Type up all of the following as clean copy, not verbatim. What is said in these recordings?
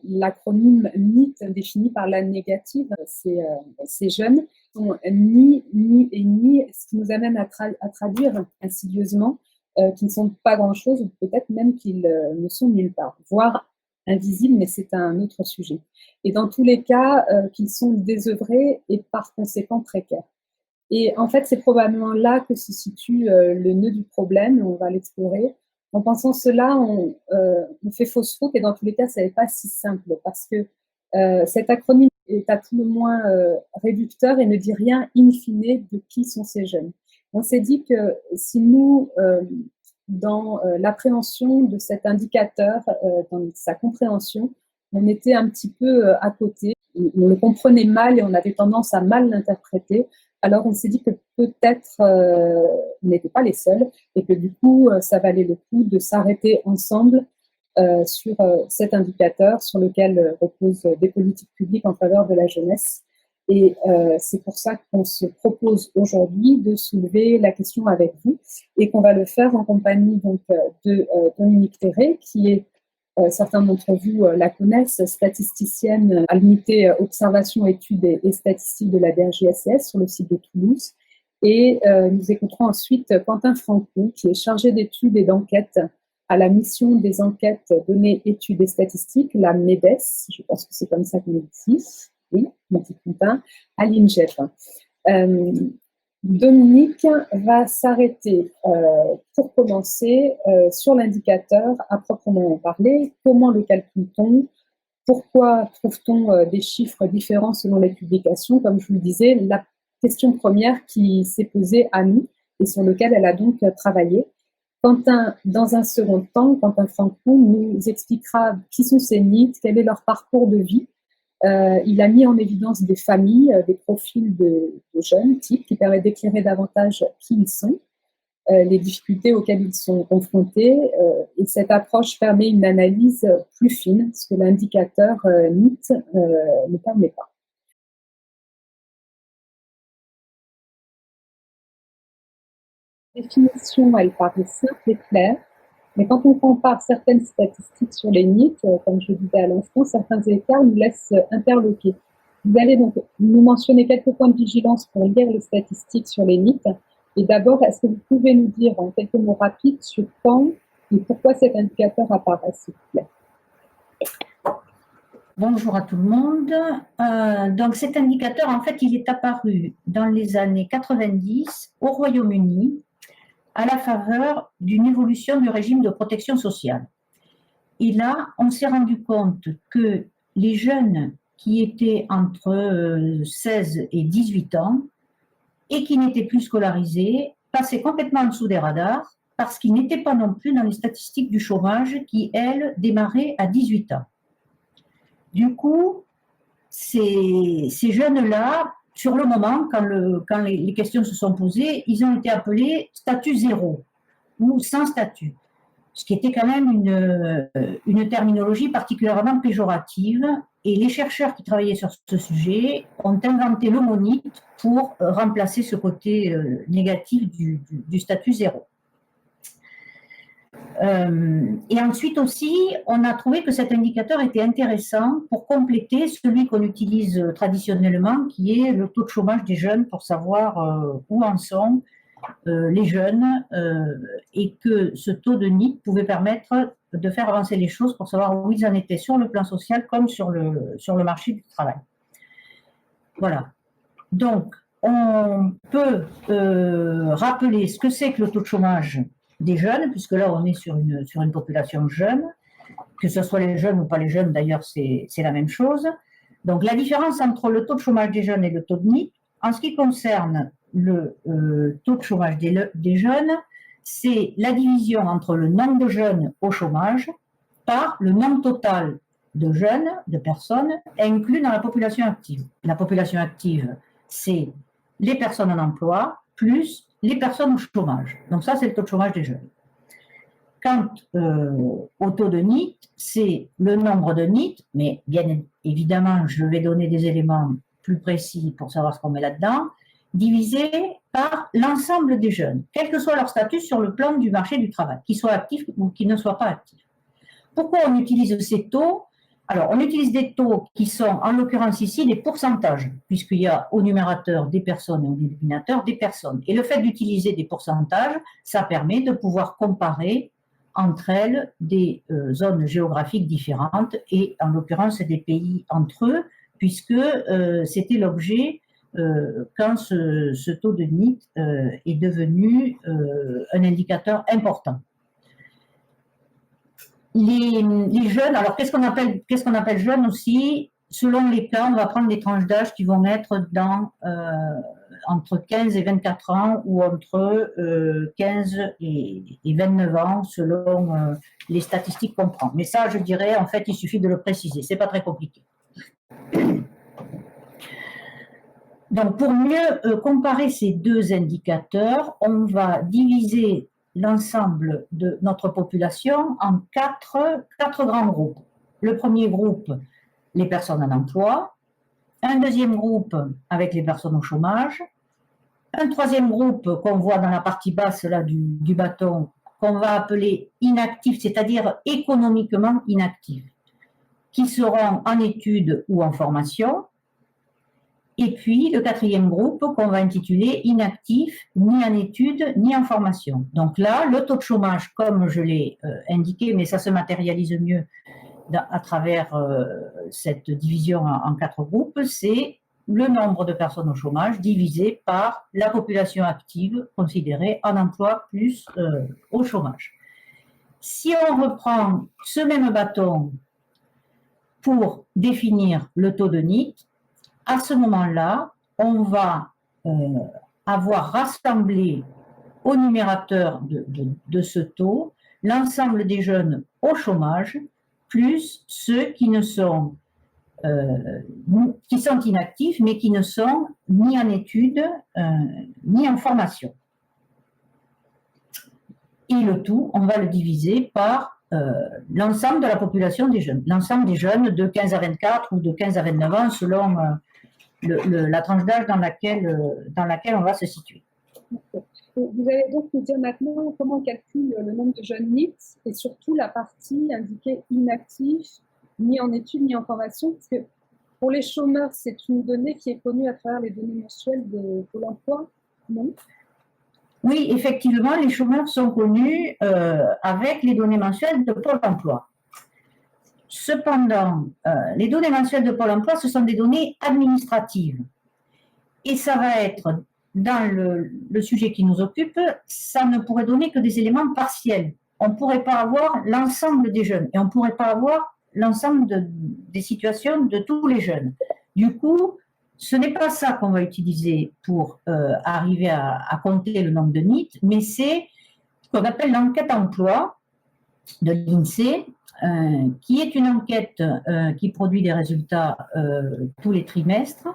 l'acronyme NEET défini par la négative, ces jeunes sont ni, ni et ni, ce qui nous amène à traduire insidieusement qu'ils ne sont pas grand-chose, ou peut-être même qu'ils ne sont nulle part, voire invisibles, mais c'est un autre sujet. Et dans tous les cas, qu'ils sont désœuvrés et par conséquent précaires. Et en fait, c'est probablement là que se situe le nœud du problème, on va l'explorer. En pensant cela, on fait fausse route, et dans tous les cas, ça n'est pas si simple, parce que cet acronyme est à tout le moins réducteur et ne dit rien in fine de qui sont ces jeunes. On s'est dit que si nous, dans l'appréhension de cet indicateur, dans sa compréhension, on était un petit peu à côté, on le comprenait mal et on avait tendance à mal l'interpréter. Alors on s'est dit que peut-être on n'était pas les seuls et que du coup ça valait le coup de s'arrêter ensemble sur cet indicateur sur lequel reposent des politiques publiques en faveur de la jeunesse. Et c'est pour ça qu'on se propose aujourd'hui de soulever la question avec vous et qu'on va le faire en compagnie donc, de Dominique Terré, qui est certains d'entre vous la connaissent, statisticienne à l'unité observation, études et statistiques de la DRJSS sur le site de Toulouse. Et nous écouterons ensuite Quentin Franco, qui est chargé d'études et d'enquêtes à la mission des enquêtes, données, études et statistiques, la MEDES, je pense que c'est comme ça qu'on le dit, oui, mon petit Quentin, à l'INGEP. Dominique va s'arrêter pour commencer sur l'indicateur à proprement parler. Comment le calcule-t-on? Pourquoi trouve-t-on des chiffres différents selon les publications? Comme je vous le disais, la question première qui s'est posée à nous et sur laquelle elle a donc travaillé. Quentin, dans un second temps, Quentin Franco nous expliquera qui sont ces NEET, quel est leur parcours de vie. Il a mis en évidence des familles, des profils de jeunes types qui permettent d'éclairer davantage qui ils sont, les difficultés auxquelles ils sont confrontés. Et cette approche permet une analyse plus fine, ce que l'indicateur NEET ne permet pas. La définition, elle paraît simple et claire. Mais quand on compare certaines statistiques sur les NEET, comme je disais à l'instant, certains écarts nous laissent interloquer. Vous allez donc nous mentionner quelques points de vigilance pour lire les statistiques sur les NEET. Et d'abord, est-ce que vous pouvez nous dire en quelques mots rapides sur quand et pourquoi cet indicateur apparaît, s'il vous plaît? Bonjour à tout le monde. Donc cet indicateur, en fait, il est apparu dans les années 90 au Royaume-Uni, à la faveur d'une évolution du régime de protection sociale. Et là, on s'est rendu compte que les jeunes qui étaient entre 16 et 18 ans et qui n'étaient plus scolarisés passaient complètement en dessous des radars parce qu'ils n'étaient pas non plus dans les statistiques du chômage qui, elles, démarraient à 18 ans. Du coup, ces jeunes-là, sur le moment, quand les questions se sont posées, ils ont été appelés statut zéro ou sans statut, ce qui était quand même une terminologie particulièrement péjorative. Et les chercheurs qui travaillaient sur ce sujet ont inventé le mot NEET pour remplacer ce côté négatif du statut zéro. Et ensuite aussi, on a trouvé que cet indicateur était intéressant pour compléter celui qu'on utilise traditionnellement, qui est le taux de chômage des jeunes, pour savoir où en sont les jeunes, et que ce taux de NEET pouvait permettre de faire avancer les choses pour savoir où ils en étaient sur le plan social comme sur le marché du travail. Voilà. Donc, on peut rappeler ce que c'est que le taux de chômage des jeunes, puisque là on est sur une population jeune, que ce soit les jeunes ou pas les jeunes d'ailleurs, c'est la même chose. Donc la différence entre le taux de chômage des jeunes et le taux de NEET, en ce qui concerne le taux de chômage des jeunes, c'est la division entre le nombre de jeunes au chômage par le nombre total de jeunes, de personnes inclus dans la population active. La population active, c'est les personnes en emploi plus les personnes au chômage. Donc ça, c'est le taux de chômage des jeunes. Quant au taux de NEET, c'est le nombre de NEET, mais bien évidemment, je vais donner des éléments plus précis pour savoir ce qu'on met là-dedans, divisé par l'ensemble des jeunes, quel que soit leur statut sur le plan du marché du travail, qu'ils soient actifs ou qu'ils ne soient pas actifs. Pourquoi on utilise ces taux? Alors, on utilise des taux qui sont, en l'occurrence ici, des pourcentages, puisqu'il y a au numérateur des personnes et au dénominateur des personnes. Et le fait d'utiliser des pourcentages, ça permet de pouvoir comparer entre elles des zones géographiques différentes et, en l'occurrence, des pays entre eux, puisque c'était l'objet quand ce taux de NEET est devenu un indicateur important. Les jeunes, alors qu'est-ce qu'on appelle jeunes aussi? Selon les cas, on va prendre des tranches d'âge qui vont être entre 15 et 24 ans ou entre 15 et 29 ans selon les statistiques qu'on prend. Mais ça, je dirais, en fait, il suffit de le préciser. C'est pas très compliqué. Donc, pour mieux comparer ces deux indicateurs, on va diviser l'ensemble de notre population en quatre grands groupes. Le premier groupe, les personnes en emploi. Un deuxième groupe avec les personnes au chômage. Un troisième groupe qu'on voit dans la partie basse là, du bâton, qu'on va appeler inactifs, c'est-à-dire économiquement inactifs, qui seront en études ou en formation. Et puis, le quatrième groupe qu'on va intituler inactif, ni en études, ni en formation. Donc là, le taux de chômage, comme je l'ai indiqué, mais ça se matérialise mieux à travers cette division en quatre groupes, c'est le nombre de personnes au chômage divisé par la population active considérée en emploi plus au chômage. Si on reprend ce même bâton pour définir le taux de NEET, à ce moment-là, on va avoir rassemblé au numérateur de ce taux l'ensemble des jeunes au chômage plus ceux qui sont inactifs mais qui ne sont ni en études ni en formation. Et le tout, on va le diviser par l'ensemble de la population des jeunes, l'ensemble des jeunes de 15 à 24 ou de 15 à 29 ans selon la tranche d'âge dans laquelle on va se situer. Vous allez donc nous dire maintenant comment on calcule le nombre de jeunes NEET et surtout la partie indiquée inactifs, ni en études ni en formation, parce que pour les chômeurs, c'est une donnée qui est connue à travers les données mensuelles de Pôle emploi, non? Oui, effectivement, les chômeurs sont connus avec les données mensuelles de Pôle emploi. Cependant, les données mensuelles de Pôle emploi, ce sont des données administratives. Et ça va être, dans le sujet qui nous occupe, ça ne pourrait donner que des éléments partiels. On ne pourrait pas avoir l'ensemble des jeunes et on ne pourrait pas avoir l'ensemble des situations de tous les jeunes. Du coup, ce n'est pas ça qu'on va utiliser pour arriver à compter le nombre de NEET, mais c'est ce qu'on appelle l'enquête emploi de l'INSEE, qui est une enquête qui produit des résultats tous les trimestres.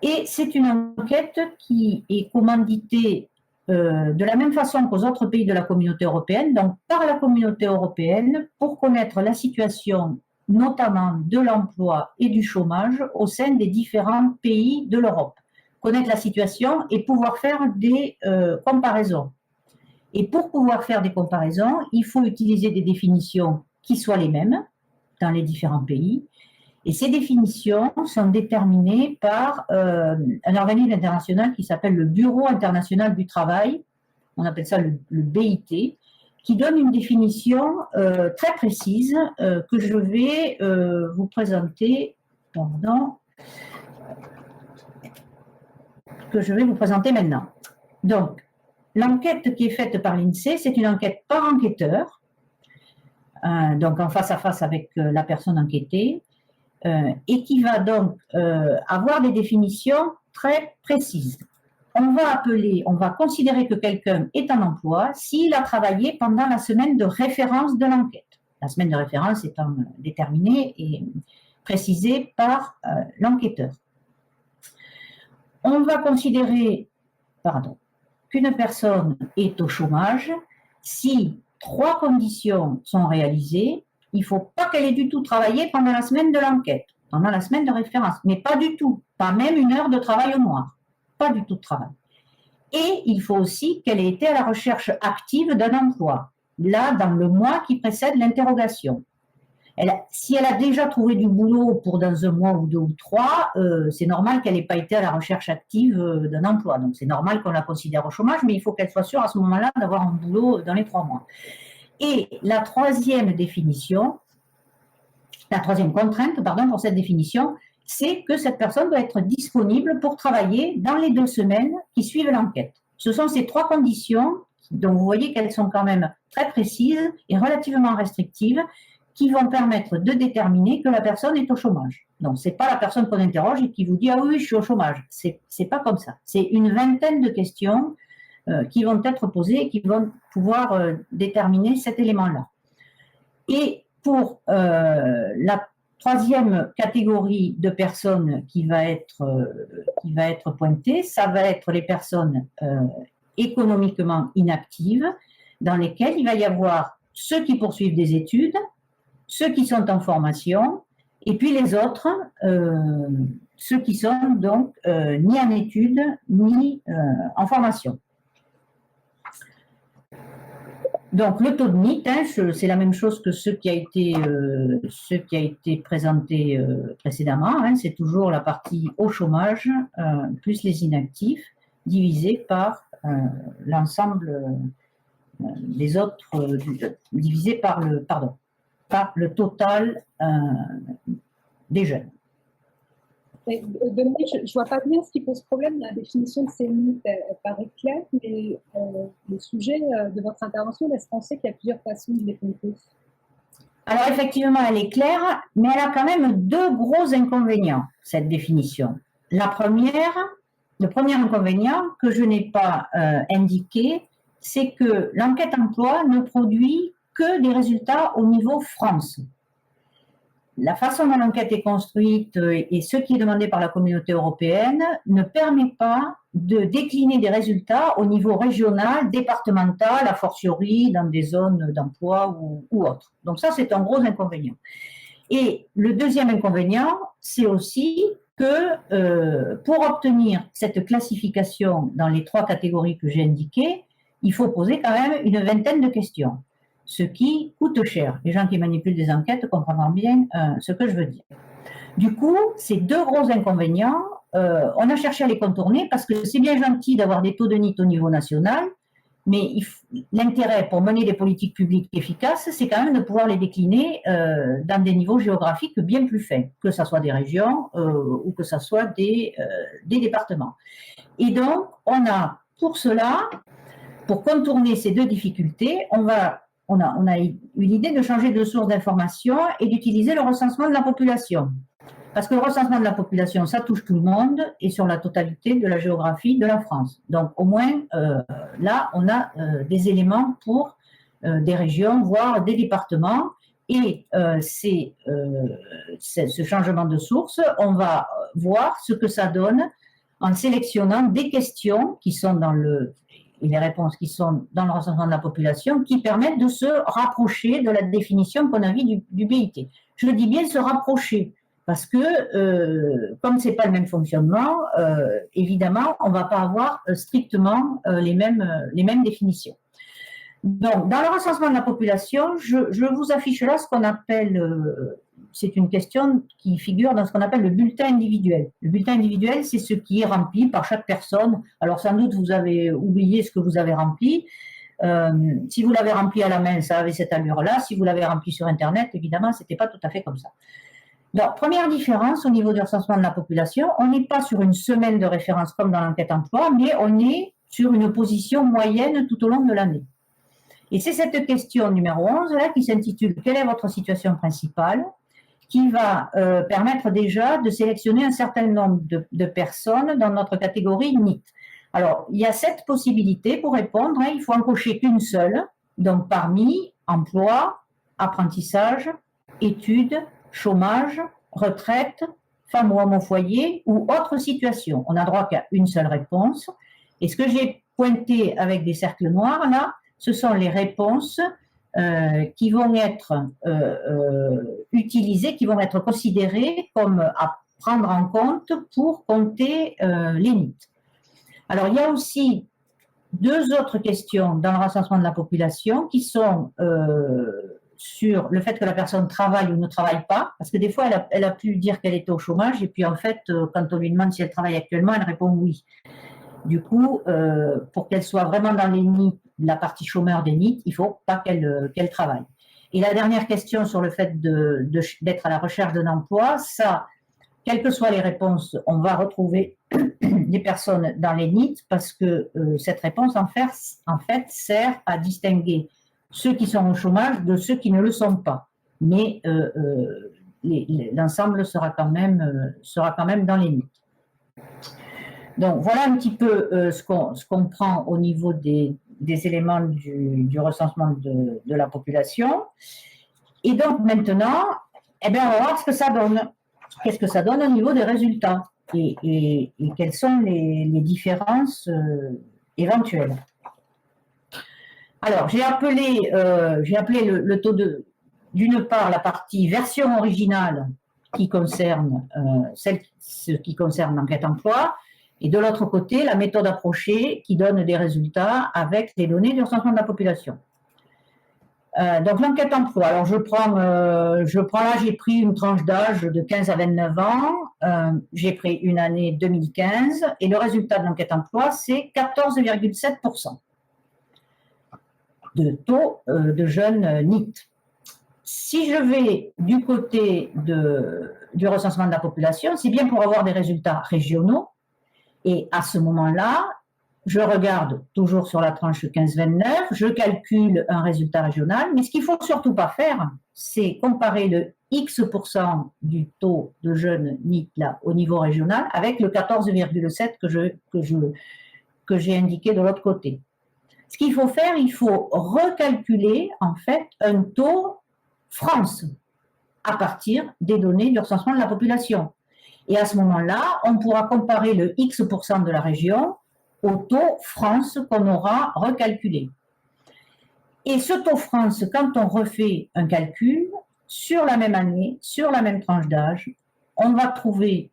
Et c'est une enquête qui est commanditée de la même façon qu'aux autres pays de la communauté européenne, donc par la communauté européenne, pour connaître la situation notamment de l'emploi et du chômage au sein des différents pays de l'Europe. Connaître la situation et pouvoir faire des comparaisons. Et pour pouvoir faire des comparaisons, il faut utiliser des définitions qui soient les mêmes dans les différents pays. Et ces définitions sont déterminées par un organisme international qui s'appelle le Bureau international du travail, on appelle ça le BIT, qui donne une définition très précise que je vais vous présenter, maintenant. Donc, l'enquête qui est faite par l'INSEE, c'est une enquête par enquêteur, donc en face à face avec la personne enquêtée, et qui va donc avoir des définitions très précises. On va considérer que quelqu'un est en emploi s'il a travaillé pendant la semaine de référence de l'enquête. La semaine de référence étant déterminée et précisée par l'enquêteur. On va considérer qu'une personne est au chômage si 3 conditions sont réalisées. Il ne faut pas qu'elle ait du tout travaillé pendant la semaine de l'enquête, pendant la semaine de référence, mais pas du tout, pas même 1 heure de travail au mois, pas du tout de travail. Et il faut aussi qu'elle ait été à la recherche active d'un emploi, là, dans le mois qui précède l'interrogation. Si elle a déjà trouvé du boulot pour dans 1 mois ou 2 ou 3, c'est normal qu'elle n'ait pas été à la recherche active d'un emploi. Donc c'est normal qu'on la considère au chômage, mais il faut qu'elle soit sûre à ce moment-là d'avoir un boulot dans les 3 mois. Et la troisième contrainte, pour cette définition, c'est que cette personne doit être disponible pour travailler dans les 2 semaines qui suivent l'enquête. Ce sont ces 3 conditions, dont vous voyez qu'elles sont quand même très précises et relativement restrictives, qui vont permettre de déterminer que la personne est au chômage. Donc, ce n'est pas la personne qu'on interroge et qui vous dit « Ah oui, je suis au chômage ». C'est pas comme ça. C'est une vingtaine de questions qui vont être posées et qui vont pouvoir déterminer cet élément-là. Et pour la troisième catégorie de personnes qui va être pointée, ça va être les personnes économiquement inactives, dans lesquelles il va y avoir ceux qui poursuivent des études, ceux qui sont en formation, et puis les autres, ceux qui sont donc ni en études, ni en formation. Donc le taux de NEET, c'est la même chose que ce qui a été présenté précédemment, c'est toujours la partie au chômage plus les inactifs divisé par l'ensemble des autres, divisé par le total des jeunes. Dominique, je ne vois pas bien ce qui pose problème. La définition de ces NEET paraît claire, mais le sujet de votre intervention laisse penser qu'il y a plusieurs façons de les compter. Alors effectivement, elle est claire, mais elle a quand même 2 gros inconvénients, cette définition. Le premier inconvénient que je n'ai pas indiqué, c'est que l'enquête emploi ne produit que des résultats au niveau France. La façon dont l'enquête est construite et ce qui est demandé par la communauté européenne ne permet pas de décliner des résultats au niveau régional, départemental, a fortiori dans des zones d'emploi ou autres. Donc ça, c'est un gros inconvénient. Et le deuxième inconvénient, c'est aussi que pour obtenir cette classification dans les 3 catégories que j'ai indiquées, il faut poser quand même une vingtaine de questions, ce qui coûte cher. Les gens qui manipulent des enquêtes comprendront bien ce que je veux dire. Du coup, ces 2 gros inconvénients, on a cherché à les contourner parce que c'est bien gentil d'avoir des taux de NEET au niveau national, mais l'intérêt pour mener des politiques publiques efficaces, c'est quand même de pouvoir les décliner dans des niveaux géographiques bien plus fins, que ce soit des régions ou que ce soit des départements. Et donc, on a pour cela, pour contourner ces 2 difficultés, on a eu l'idée de changer de source d'information et d'utiliser le recensement de la population. Parce que le recensement de la population, ça touche tout le monde et sur la totalité de la géographie de la France. Donc au moins, là, on a des éléments pour des régions, voire des départements. Et ce changement de source, on va voir ce que ça donne en sélectionnant des questions qui sont et les réponses qui sont dans le recensement de la population, qui permettent de se rapprocher de la définition qu'on a vue du BIT. Je dis bien se rapprocher, parce que comme ce n'est pas le même fonctionnement, évidemment, on ne va pas avoir strictement les mêmes définitions. Donc, dans le recensement de la population, je vous affiche là ce qu'on appelle, c'est une question qui figure dans ce qu'on appelle le bulletin individuel. Le bulletin individuel, c'est ce qui est rempli par chaque personne. Alors, sans doute, vous avez oublié ce que vous avez rempli. Si vous l'avez rempli à la main, ça avait cette allure-là. Si vous l'avez rempli sur Internet, évidemment, ce n'était pas tout à fait comme ça. Donc, première différence au niveau du recensement de la population, on n'est pas sur une semaine de référence comme dans l'enquête emploi, mais on est sur une position moyenne tout au long de l'année. Et c'est cette question numéro 11 là, qui s'intitule « Quelle est votre situation principale ?» qui va permettre déjà de sélectionner un certain nombre de personnes dans notre catégorie NEET. Alors, il y a 7 possibilités pour répondre, il faut en cocher qu'une seule, donc parmi emploi, apprentissage, études, chômage, retraite, femme ou homme au foyer ou autre situation. On n'a droit qu'à une seule réponse. Et ce que j'ai pointé avec des cercles noirs là, ce sont les réponses qui vont être utilisées, qui vont être considérées comme à prendre en compte pour compter les NEET. Alors, il y a aussi 2 autres questions dans le recensement de la population qui sont sur le fait que la personne travaille ou ne travaille pas, parce que des fois, elle a pu dire qu'elle était au chômage, et puis en fait, quand on lui demande si elle travaille actuellement, elle répond oui. Du coup, pour qu'elle soit vraiment dans les NEET, la partie chômeur des NEET, il ne faut pas qu'elle travaille. Et la dernière question sur le fait d'être à la recherche d'un emploi, ça, quelles que soient les réponses, on va retrouver des personnes dans les NEET parce que cette réponse, en fait, sert à distinguer ceux qui sont au chômage de ceux qui ne le sont pas. Mais l'ensemble sera quand même dans les NEET. Donc, voilà un petit peu ce qu'on prend au niveau des éléments du recensement de la population. Et donc, maintenant, on va voir ce que ça donne. Qu'est-ce que ça donne au niveau des résultats et quelles sont les différences éventuelles. Alors, j'ai appelé le taux d'une part, la partie version originale qui concerne ce qui concerne l'enquête emploi, et de l'autre côté, la méthode approchée qui donne des résultats avec les données du recensement de la population. Donc l'enquête emploi, alors je prends là, j'ai pris une tranche d'âge de 15 à 29 ans, j'ai pris une année 2015, et le résultat de l'enquête emploi, c'est 14,7% de taux de jeunes NEET. Si je vais du côté du recensement de la population, c'est bien pour avoir des résultats régionaux, et à ce moment-là, je regarde toujours sur la tranche 15-29, je calcule un résultat régional, mais ce qu'il ne faut surtout pas faire, c'est comparer le X% du taux de jeunes NEET là, au niveau régional avec le 14,7 que j'ai indiqué de l'autre côté. Ce qu'il faut faire, il faut recalculer en fait un taux France à partir des données du recensement de la population. Et à ce moment-là, on pourra comparer le X% de la région au taux France qu'on aura recalculé. Et ce taux France, quand on refait un calcul, sur la même année, sur la même tranche d'âge, on va trouver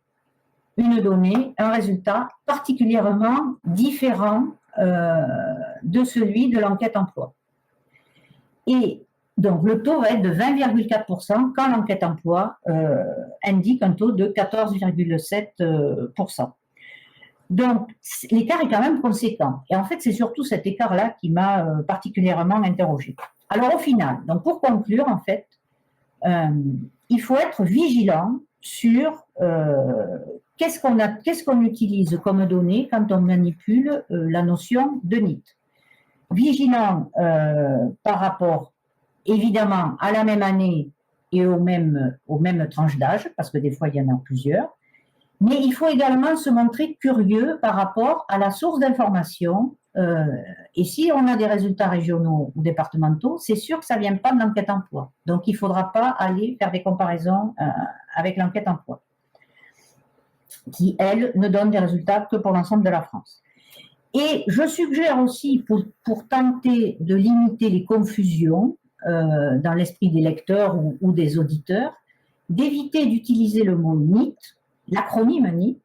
une donnée, un résultat particulièrement différent de celui de l'enquête emploi. Et donc, le taux va être de 20,4% quand l'enquête emploi indique un taux de 14,7%. Donc, l'écart est quand même conséquent. Et en fait, c'est surtout cet écart-là qui m'a particulièrement interrogée. Alors, au final, donc pour conclure, en fait, il faut être vigilant sur qu'est-ce qu'on utilise comme données quand on manipule la notion de NEET. Vigilant par rapport, évidemment, à la même année et aux mêmes tranches d'âge, parce que des fois, il y en a plusieurs. Mais il faut également se montrer curieux par rapport à la source d'information. Et si on a des résultats régionaux ou départementaux, c'est sûr que ça ne vient pas de l'enquête emploi. Donc, il ne faudra pas aller faire des comparaisons avec l'enquête emploi, qui, elle, ne donne des résultats que pour l'ensemble de la France. Et je suggère aussi, pour tenter de limiter les confusions dans l'esprit des lecteurs ou des auditeurs, d'éviter d'utiliser le mot NEET, l'acronyme NEET,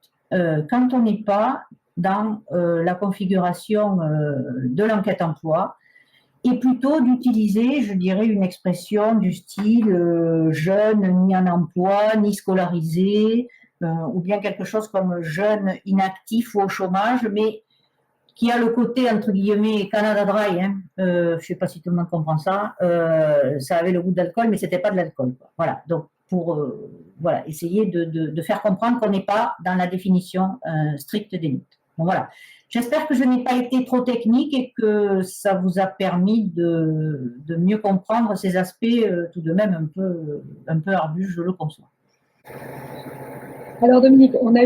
quand on n'est pas dans la configuration de l'enquête emploi, et plutôt d'utiliser, je dirais, une expression du style jeune ni en emploi, ni scolarisé, ou bien quelque chose comme jeune inactif ou au chômage, mais qui a le côté, entre guillemets, Canada Dry, hein. Je ne sais pas si tout le monde comprend ça, ça avait le goût d'alcool, mais ce n'était pas de l'alcool. Voilà, donc pour essayer de faire comprendre qu'on n'est pas dans la définition stricte des NEET. Bon, voilà. J'espère que je n'ai pas été trop technique et que ça vous a permis de mieux comprendre ces aspects tout de même un peu ardus, je le conçois. Alors Dominique, on a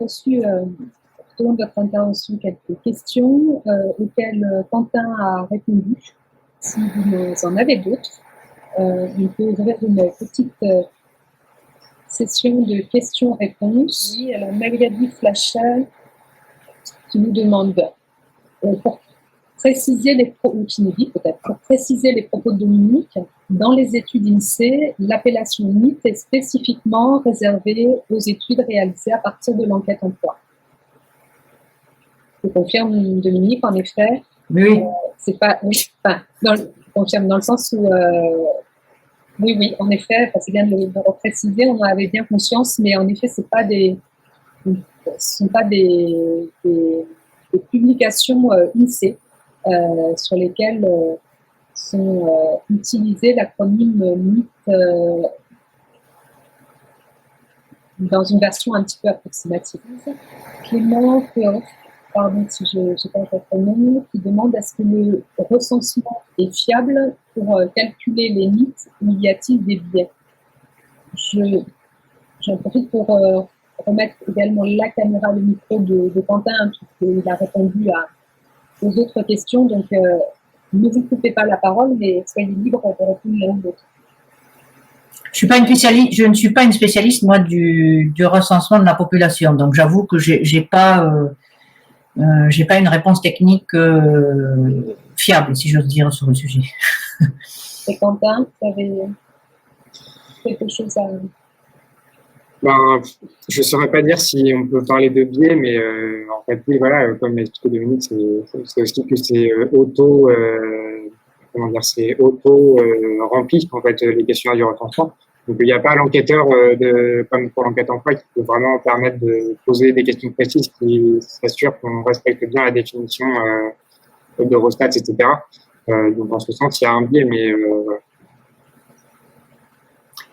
reçu tout au long de votre intervention quelques questions auxquelles Quentin a répondu. Si vous en avez d'autres, on peut ouvrir une petite session de questions-réponses. Oui, alors Magali Flachet qui nous demande pour préciser pour préciser les propos de Dominique, dans les études INSEE, l'appellation NEET est spécifiquement réservée aux études réalisées à partir de l'enquête emploi. Je confirme, Dominique, en effet. Oui. C'est pas, je confirme dans le sens où Oui, oui, en effet, c'est bien de le repréciser, on en avait bien conscience, mais en effet, ce ne sont pas des publications INSEE sur lesquelles sont utilisés l'acronyme MIT dans une version un petit peu approximative. Clément Féoff, pardon si je n'ai pas votre nom, qui demande est-ce que le recensement est fiable pour calculer les mythes ou y a-t-il des biais? J'en profite pour remettre également la caméra, le micro de Quentin, puisqu'il a répondu aux autres questions, donc ne vous coupez pas la parole, mais soyez libre de répondre l'un ou l'autre. Je ne suis pas une spécialiste, moi, du recensement de la population. Donc, j'avoue que j'ai pas une réponse technique fiable, si j'ose dire, sur le sujet. Et Quentin, vous avez quelque chose à... Je ne saurais pas dire si on peut parler de biais, mais en fait, oui, voilà, comme l'a expliqué Dominique, c'est aussi que c'est rempli, en fait, les questionnaires du recensement. Donc, il n'y a pas l'enquêteur, comme pour l'enquête emploi, qui peut vraiment permettre de poser des questions précises qui s'assurent qu'on respecte bien la définition d'Eurostat, etc. Donc, en ce sens, il y a un biais, mais...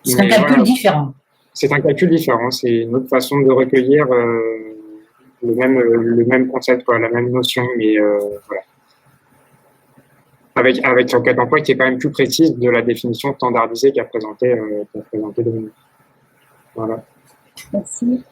c'est un calcul différent. C'est un calcul différent, c'est une autre façon de recueillir le même concept, quoi, la même notion, mais voilà. Avec l'enquête d'emploi qui est quand même plus précise de la définition standardisée qu'a présenté Dominique. Voilà. Merci.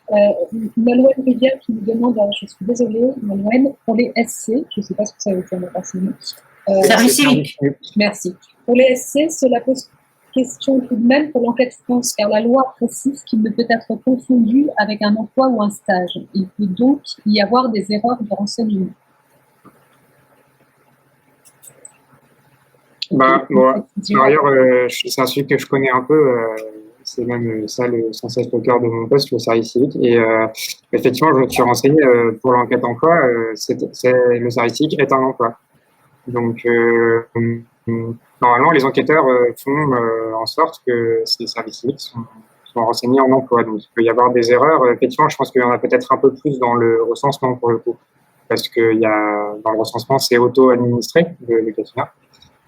Nolwenn Rivière qui nous demande, je suis désolée, Nolwenn, pour les SC, je ne sais pas ce que ça veut dire, mais pas service civique. Merci. Pour les SC, cela pose question tout de même pour l'enquête France, car la loi précise qu'il ne peut être confondu avec un emploi ou un stage. Il peut donc y avoir des erreurs de renseignement. Par ailleurs, c'est un sujet que je connais un peu, c'est même ça sans cesse le cœur de mon poste, le service civique. Et effectivement, je me suis renseigné pour l'enquête emploi, le service civique est un emploi. Donc, normalement, les enquêteurs font en sorte que ces services civiques sont renseignés en emploi. Donc, il peut y avoir des erreurs. Effectivement, je pense qu'il y en a peut-être un peu plus dans le recensement pour le coup. Parce que dans le recensement, c'est auto-administré, le questionnaire.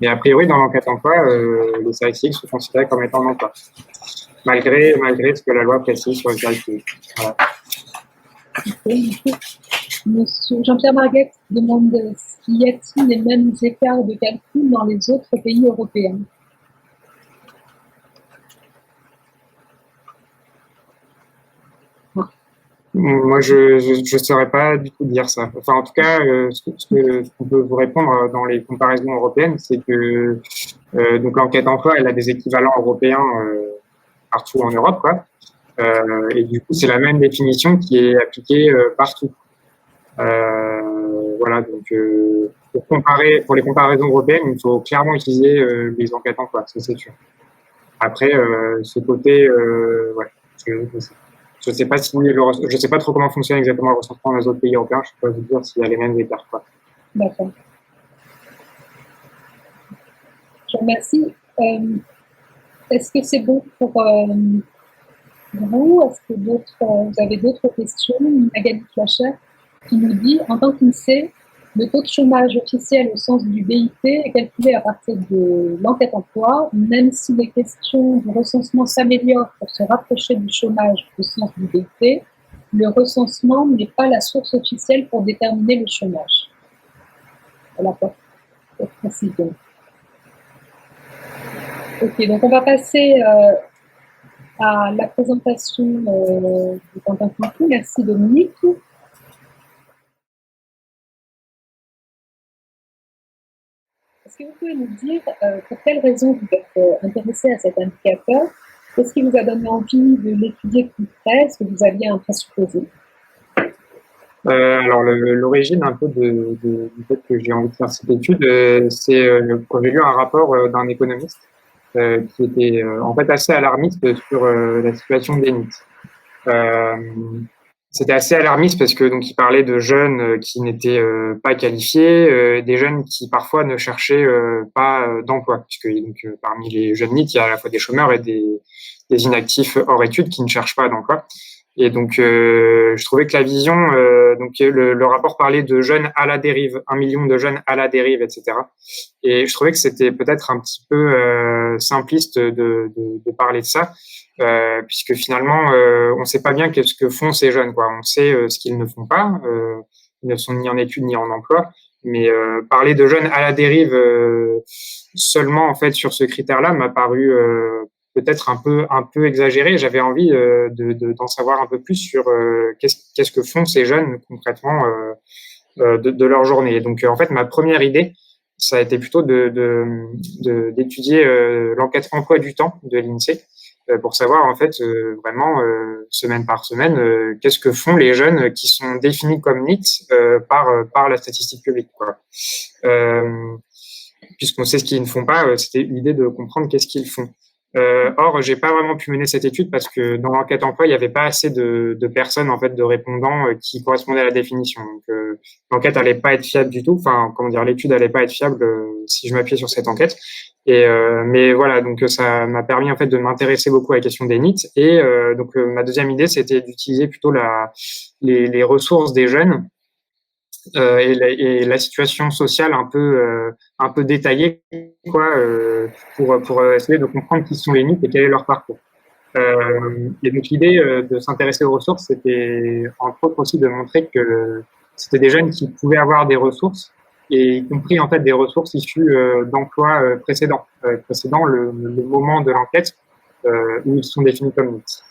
Mais a priori, dans l'enquête emploi, les services civiques sont considérés comme étant en emploi. Malgré ce que la loi précise sur les services civiques. Voilà. Monsieur Jean-Pierre Marguet demande y a-t-il les mêmes écarts de calcul dans les autres pays européens? Moi, je ne saurais pas du tout dire ça. Enfin, en tout cas, ce qu'on peut vous répondre dans les comparaisons européennes, c'est que donc l'enquête emploi, elle a des équivalents européens partout en Europe, quoi. Et du coup, c'est la même définition qui est appliquée partout. Voilà, donc pour les comparaisons européennes, il faut clairement utiliser les enquêtes emploi, ça c'est sûr. Après, ce côté, ouais, je sais pas je sais pas trop comment fonctionne exactement le recensement dans les autres pays européens. Je peux pas vous dire s'il y a les mêmes écarts, quoi. D'accord. Je vous remercie. Est-ce que c'est bon pour vous? Est-ce que vous avez d'autres questions? Magali Flacher qui nous dit, en tant qu'INSEE, le taux de chômage officiel au sens du BIT est calculé à partir de l'enquête emploi, même si les questions du recensement s'améliorent pour se rapprocher du chômage au sens du BIT, le recensement n'est pas la source officielle pour déterminer le chômage. Voilà pour précision. Ok, donc on va passer à la présentation de Quentin Francoux. Merci Dominique. Est-ce que vous pouvez nous dire pour quelles raisons vous êtes intéressé à cet indicateur? Qu'est-ce qui vous a donné envie de l'étudier plus près? Est-ce que vous aviez un présupposé? Alors, l'origine un peu du fait que j'ai envie de faire cette étude, c'est quand j'ai lu un rapport d'un économiste qui était en fait assez alarmiste sur la situation des NEET. c'était assez alarmiste parce que donc il parlait de jeunes qui n'étaient pas qualifiés, des jeunes qui parfois ne cherchaient pas d'emploi, puisque donc parmi les jeunes NEET, il y a à la fois des chômeurs et des inactifs hors études qui ne cherchent pas d'emploi. Et donc je trouvais que la vision, donc le rapport parlait de jeunes à la dérive, 1 million de jeunes à la dérive, etc. Et je trouvais que c'était peut-être un petit peu simpliste de parler de ça. Puisque finalement, on ne sait pas bien qu'est-ce que font ces jeunes, quoi. On sait ce qu'ils ne font pas. Ils ne sont ni en études ni en emploi. Mais parler de jeunes à la dérive seulement en fait sur ce critère-là m'a paru peut-être un peu exagéré. J'avais envie d'en savoir un peu plus sur qu'est-ce que font ces jeunes concrètement de leur journée. Et donc en fait, ma première idée, ça a été plutôt d'étudier l'enquête emploi du temps de l'INSEE. Pour savoir en fait vraiment semaine par semaine qu'est-ce que font les jeunes qui sont définis comme NEET par la statistique publique, quoi. Puisqu'on sait ce qu'ils ne font pas, c'était l'idée de comprendre qu'est-ce qu'ils font. Or, j'ai pas vraiment pu mener cette étude parce que dans l'enquête emploi, il n'y avait pas assez de personnes, en fait, de répondants qui correspondaient à la définition. Donc, l'enquête allait pas être fiable du tout. Enfin, comment dire, l'étude allait pas être fiable si je m'appuyais sur cette enquête. Et mais voilà, donc ça m'a permis en fait de m'intéresser beaucoup à la question des NEET. Et donc ma deuxième idée, c'était d'utiliser plutôt les ressources des jeunes et la situation sociale un peu détaillée, quoi, pour essayer de comprendre qui sont les NEET et quel est leur parcours. Et donc l'idée de s'intéresser aux ressources, c'était entre autres aussi de montrer que c'était des jeunes qui pouvaient avoir des ressources, et y compris en fait des ressources issues d'emplois précédents, le moment de l'enquête où ils sont définis comme NEET.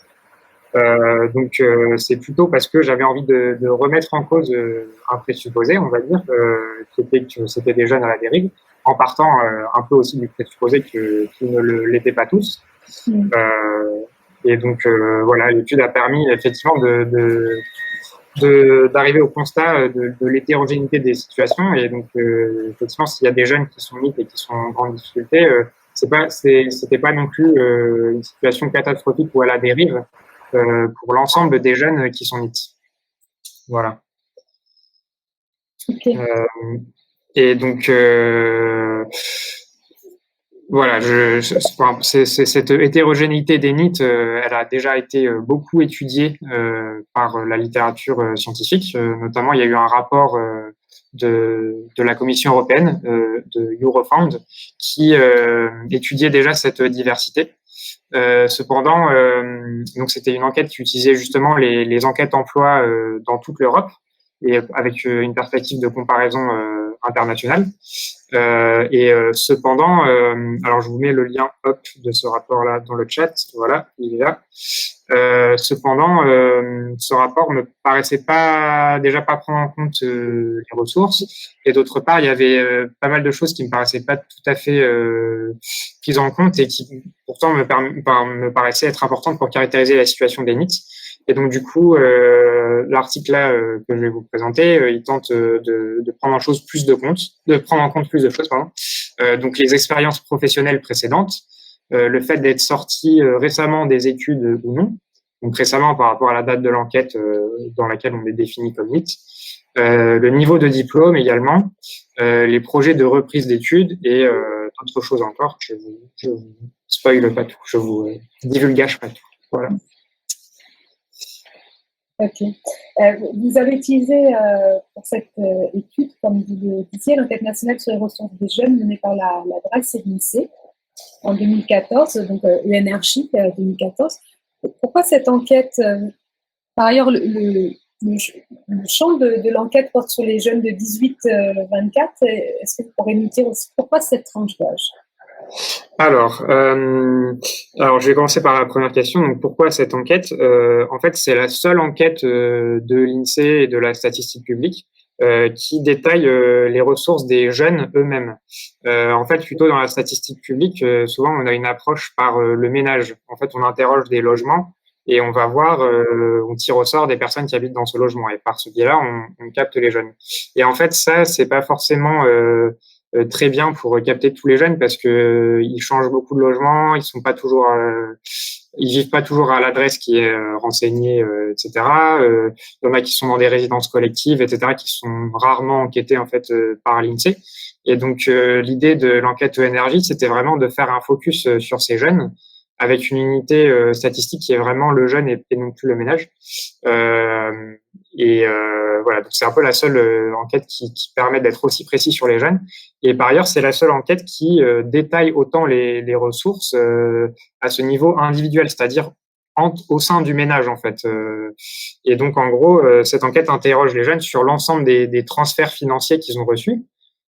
Donc c'est plutôt parce que j'avais envie de remettre en cause un présupposé, on va dire, qui était que c'était des jeunes à la dérive, en partant un peu aussi du présupposé qu'ils ne l'étaient pas tous. Et donc voilà, l'étude a permis effectivement d'arriver au constat de l'hétérogénéité des situations. Et donc effectivement, s'il y a des jeunes qui sont NEET et qui sont en grande difficulté, c'était pas non plus une situation catastrophique ou à la dérive pour l'ensemble des jeunes qui sont NEET. Voilà. Okay. Et donc voilà, cette hétérogénéité des NEET, elle a déjà été beaucoup étudiée par la littérature scientifique. Notamment, il y a eu un rapport de la Commission européenne, de Eurofound, qui étudiait déjà cette diversité. Cependant, donc c'était une enquête qui utilisait justement les enquêtes emploi dans toute l'Europe et avec une perspective de comparaison internationale. Cependant, alors je vous mets le lien de ce rapport-là dans le chat. Voilà, il est là. Cependant, ce rapport me paraissait déjà pas prendre en compte les ressources, et d'autre part, il y avait pas mal de choses qui me paraissaient pas tout à fait prises en compte et qui pourtant me paraissaient être importantes pour caractériser la situation des NEET. Et donc du coup, l'article là que je vais vous présenter, il tente de prendre en compte plus de choses, pardon. Donc les expériences professionnelles précédentes, le fait d'être sorti récemment des études ou non, donc récemment par rapport à la date de l'enquête dans laquelle on est défini comme NEET, le niveau de diplôme également, les projets de reprise d'études et d'autres choses encore. Je vous spoil pas tout, je vous divulgage pas tout. Voilà. Ok. Vous avez utilisé pour cette étude, comme vous le disiez, l'enquête nationale sur les ressources des jeunes menée par la DRACS et l'INSEE en 2014, donc ENRJ 2014. Pourquoi cette enquête par ailleurs, le champ de l'enquête porte sur les jeunes de 18-24. Est-ce que vous pourrez nous dire aussi pourquoi cette tranche d'âge ? Alors, je vais commencer par la première question. Donc, pourquoi cette enquête ? En fait, c'est la seule enquête de l'INSEE et de la statistique publique qui détaille les ressources des jeunes eux-mêmes. En fait, plutôt dans la statistique publique, souvent on a une approche par le ménage. En fait, on interroge des logements et on va voir, on tire au sort des personnes qui habitent dans ce logement. Et par ce biais-là, on capte les jeunes. Et en fait, ça, c'est pas forcément très bien pour capter tous les jeunes parce que ils changent beaucoup de logements, ils sont pas toujours ils vivent pas toujours à l'adresse qui est renseignée, etc. Il y en a qui sont dans des résidences collectives, etc., qui sont rarement enquêtés en fait par l'INSEE. Et donc l'idée de l'enquête énergie, c'était vraiment de faire un focus sur ces jeunes, avec une unité statistique qui est vraiment le jeune et non plus le ménage. Voilà, donc c'est un peu la seule enquête qui permet d'être aussi précis sur les jeunes. Et par ailleurs, c'est la seule enquête qui détaille autant les ressources à ce niveau individuel, c'est-à-dire au sein du ménage en fait. Et donc en gros, cette enquête interroge les jeunes sur l'ensemble des transferts financiers qu'ils ont reçus,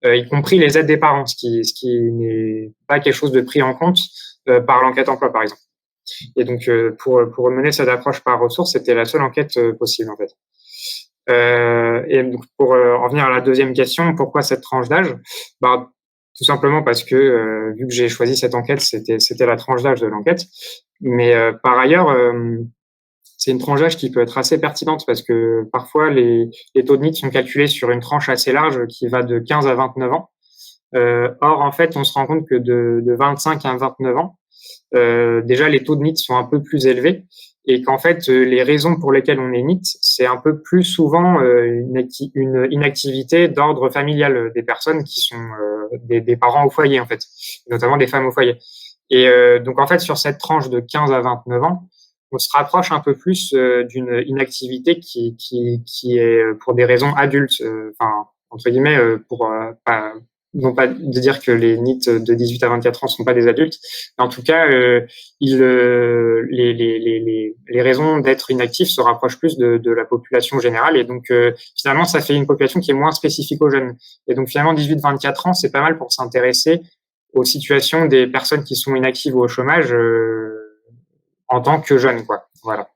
y compris les aides des parents, ce qui n'est pas quelque chose de pris en compte par l'enquête emploi par exemple. Et donc pour mener cette approche par ressources, c'était la seule enquête possible en fait. Et donc pour en venir à la deuxième question, pourquoi cette tranche d'âge? Tout simplement parce que vu que j'ai choisi cette enquête, c'était la tranche d'âge de l'enquête. Mais par ailleurs, c'est une tranche d'âge qui peut être assez pertinente parce que parfois les taux de NEET sont calculés sur une tranche assez large qui va de 15 à 29 ans. Or, en fait, on se rend compte que de 25 à 29 ans, déjà les taux de NEET sont un peu plus élevés et qu'en fait, les raisons pour lesquelles on est NEET, c'est un peu plus souvent une inactivité d'ordre familial des personnes qui sont des parents au foyer, en fait, notamment des femmes au foyer. Et donc, en fait, sur cette tranche de 15 à 29 ans, on se rapproche un peu plus d'une inactivité qui est pour des raisons adultes, entre guillemets, non pas de dire que les NEET de 18 à 24 ans sont pas des adultes, mais en tout cas, les raisons d'être inactifs se rapprochent plus de la population générale, et donc finalement, ça fait une population qui est moins spécifique aux jeunes. Et donc finalement, 18-24 ans, c'est pas mal pour s'intéresser aux situations des personnes qui sont inactives ou au chômage en tant que jeunes, quoi. Voilà.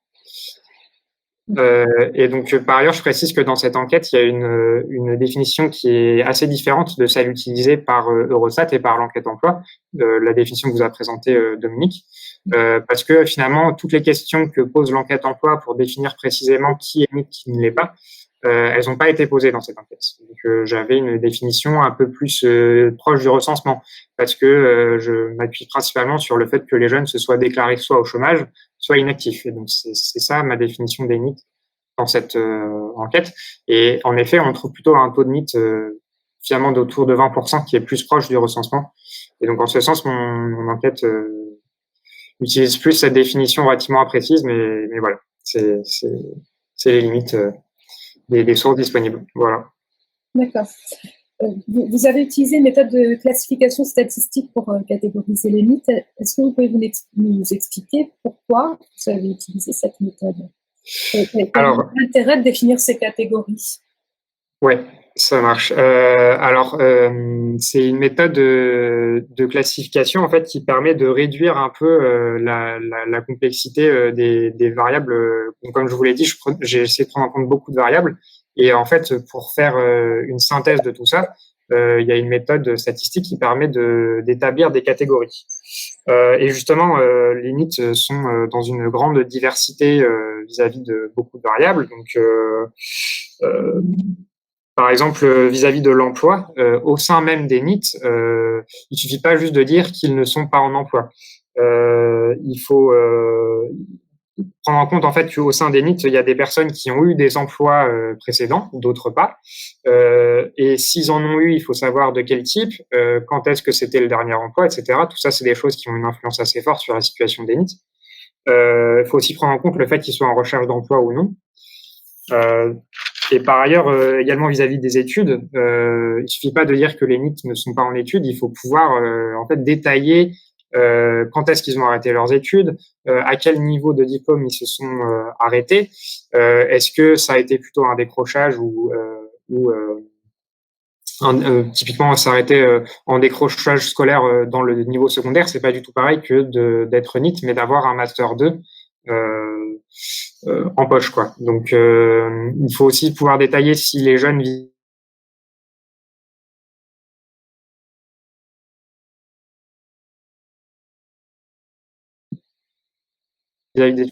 Et donc, par ailleurs, je précise que dans cette enquête, il y a une définition qui est assez différente de celle utilisée par Eurostat et par l'enquête emploi, la définition que vous a présentée Dominique, parce que finalement, toutes les questions que pose l'enquête emploi pour définir précisément qui est NEET, qui ne l'est pas, elles n'ont pas été posées dans cette enquête. Donc, j'avais une définition un peu plus proche du recensement, parce que je m'appuie principalement sur le fait que les jeunes se soient déclarés soit au chômage, soit inactifs. Et donc, c'est ça ma définition des NEET dans cette enquête. Et en effet, on trouve plutôt un taux de NEET finalement d'autour de 20% qui est plus proche du recensement. Et donc, en ce sens, mon enquête utilise plus cette définition relativement imprécise, mais voilà, c'est les limites des sources disponibles. Voilà. D'accord. Vous avez utilisé une méthode de classification statistique pour catégoriser les NEET. Est-ce que vous pouvez nous expliquer pourquoi vous avez utilisé cette méthode? Alors, l'intérêt de définir ces catégories? Ouais, ça marche. C'est une méthode de classification en fait qui permet de réduire un peu la complexité des variables. Donc, comme je vous l'ai dit, j'ai essayé de prendre en compte beaucoup de variables. Et en fait, pour faire une synthèse de tout ça, il y a une méthode statistique qui permet d'établir des catégories. Et justement, les NEET sont dans une grande diversité vis-à-vis de beaucoup de variables. Donc, par exemple, vis-à-vis de l'emploi, au sein même des NEET, il suffit pas juste de dire qu'ils ne sont pas en emploi. Il faut prendre en compte en fait qu'au sein des NEET, il y a des personnes qui ont eu des emplois précédents, d'autres pas. Et s'ils en ont eu, il faut savoir de quel type, quand est-ce que c'était le dernier emploi, etc. Tout ça, c'est des choses qui ont une influence assez forte sur la situation des NEET. Il faut aussi prendre en compte le fait qu'ils soient en recherche d'emploi ou non. Et par ailleurs, également vis-à-vis des études, il suffit pas de dire que les NEET ne sont pas en études, il faut pouvoir en fait détailler quand est-ce qu'ils ont arrêté leurs études, à quel niveau de diplôme ils se sont arrêtés, est-ce que ça a été plutôt un décrochage ou typiquement s'arrêter en décrochage scolaire dans le niveau secondaire, c'est pas du tout pareil que d'être NEET, mais d'avoir un master 2 en poche, quoi. Donc il faut aussi pouvoir détailler si les jeunes vis-à-vis des...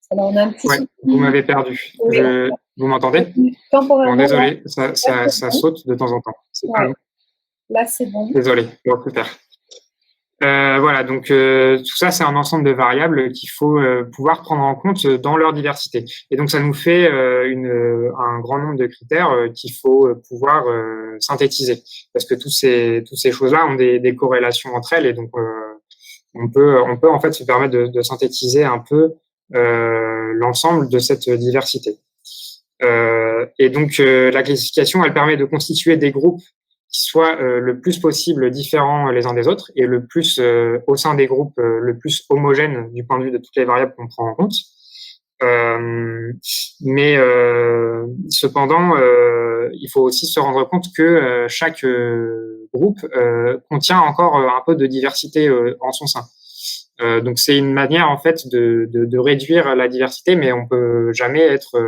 Alors, on a un petit ouais, vous m'avez perdu. Oui. Vous m'entendez? Bon, désolé, ça saute de temps en temps. Ouais. Là, c'est bon. Désolé. Bon, super. Voilà, donc tout ça, c'est un ensemble de variables qu'il faut pouvoir prendre en compte dans leur diversité. Et donc, ça nous fait un grand nombre de critères qu'il faut pouvoir synthétiser, parce que toutes ces choses-là ont des corrélations entre elles, et donc on peut en fait se permettre de synthétiser un peu l'ensemble de cette diversité. Et donc, la classification, elle permet de constituer des groupes qui soient le plus possible différents les uns des autres et le plus au sein des groupes le plus homogènes du point de vue de toutes les variables qu'on prend en compte. Mais cependant, il faut aussi se rendre compte que chaque groupe contient encore un peu de diversité en son sein. Donc c'est une manière en fait de réduire la diversité, mais on peut jamais être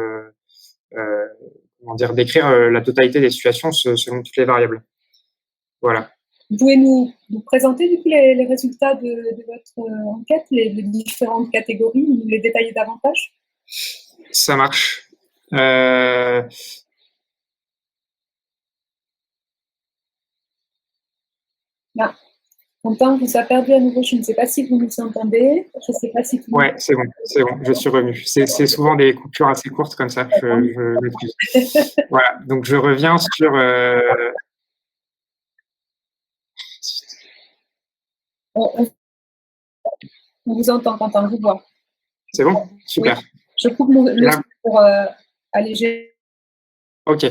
comment dire, décrire la totalité des situations selon toutes les variables. Voilà. Vous pouvez nous présenter du coup les résultats de votre enquête, les différentes catégories, nous les détailler davantage? Ça marche. Là. Quentin, on vous a perdu à nouveau. Je ne sais pas si vous nous entendez. Je ne sais pas si vous... Ouais, c'est bon, je suis revenu. C'est souvent des coupures assez courtes comme ça, je m'excuse. Voilà, donc je reviens sur... On vous entend, Quentin, on vous voit. C'est bon? Super. Oui. Je coupe le son pour alléger. Ok.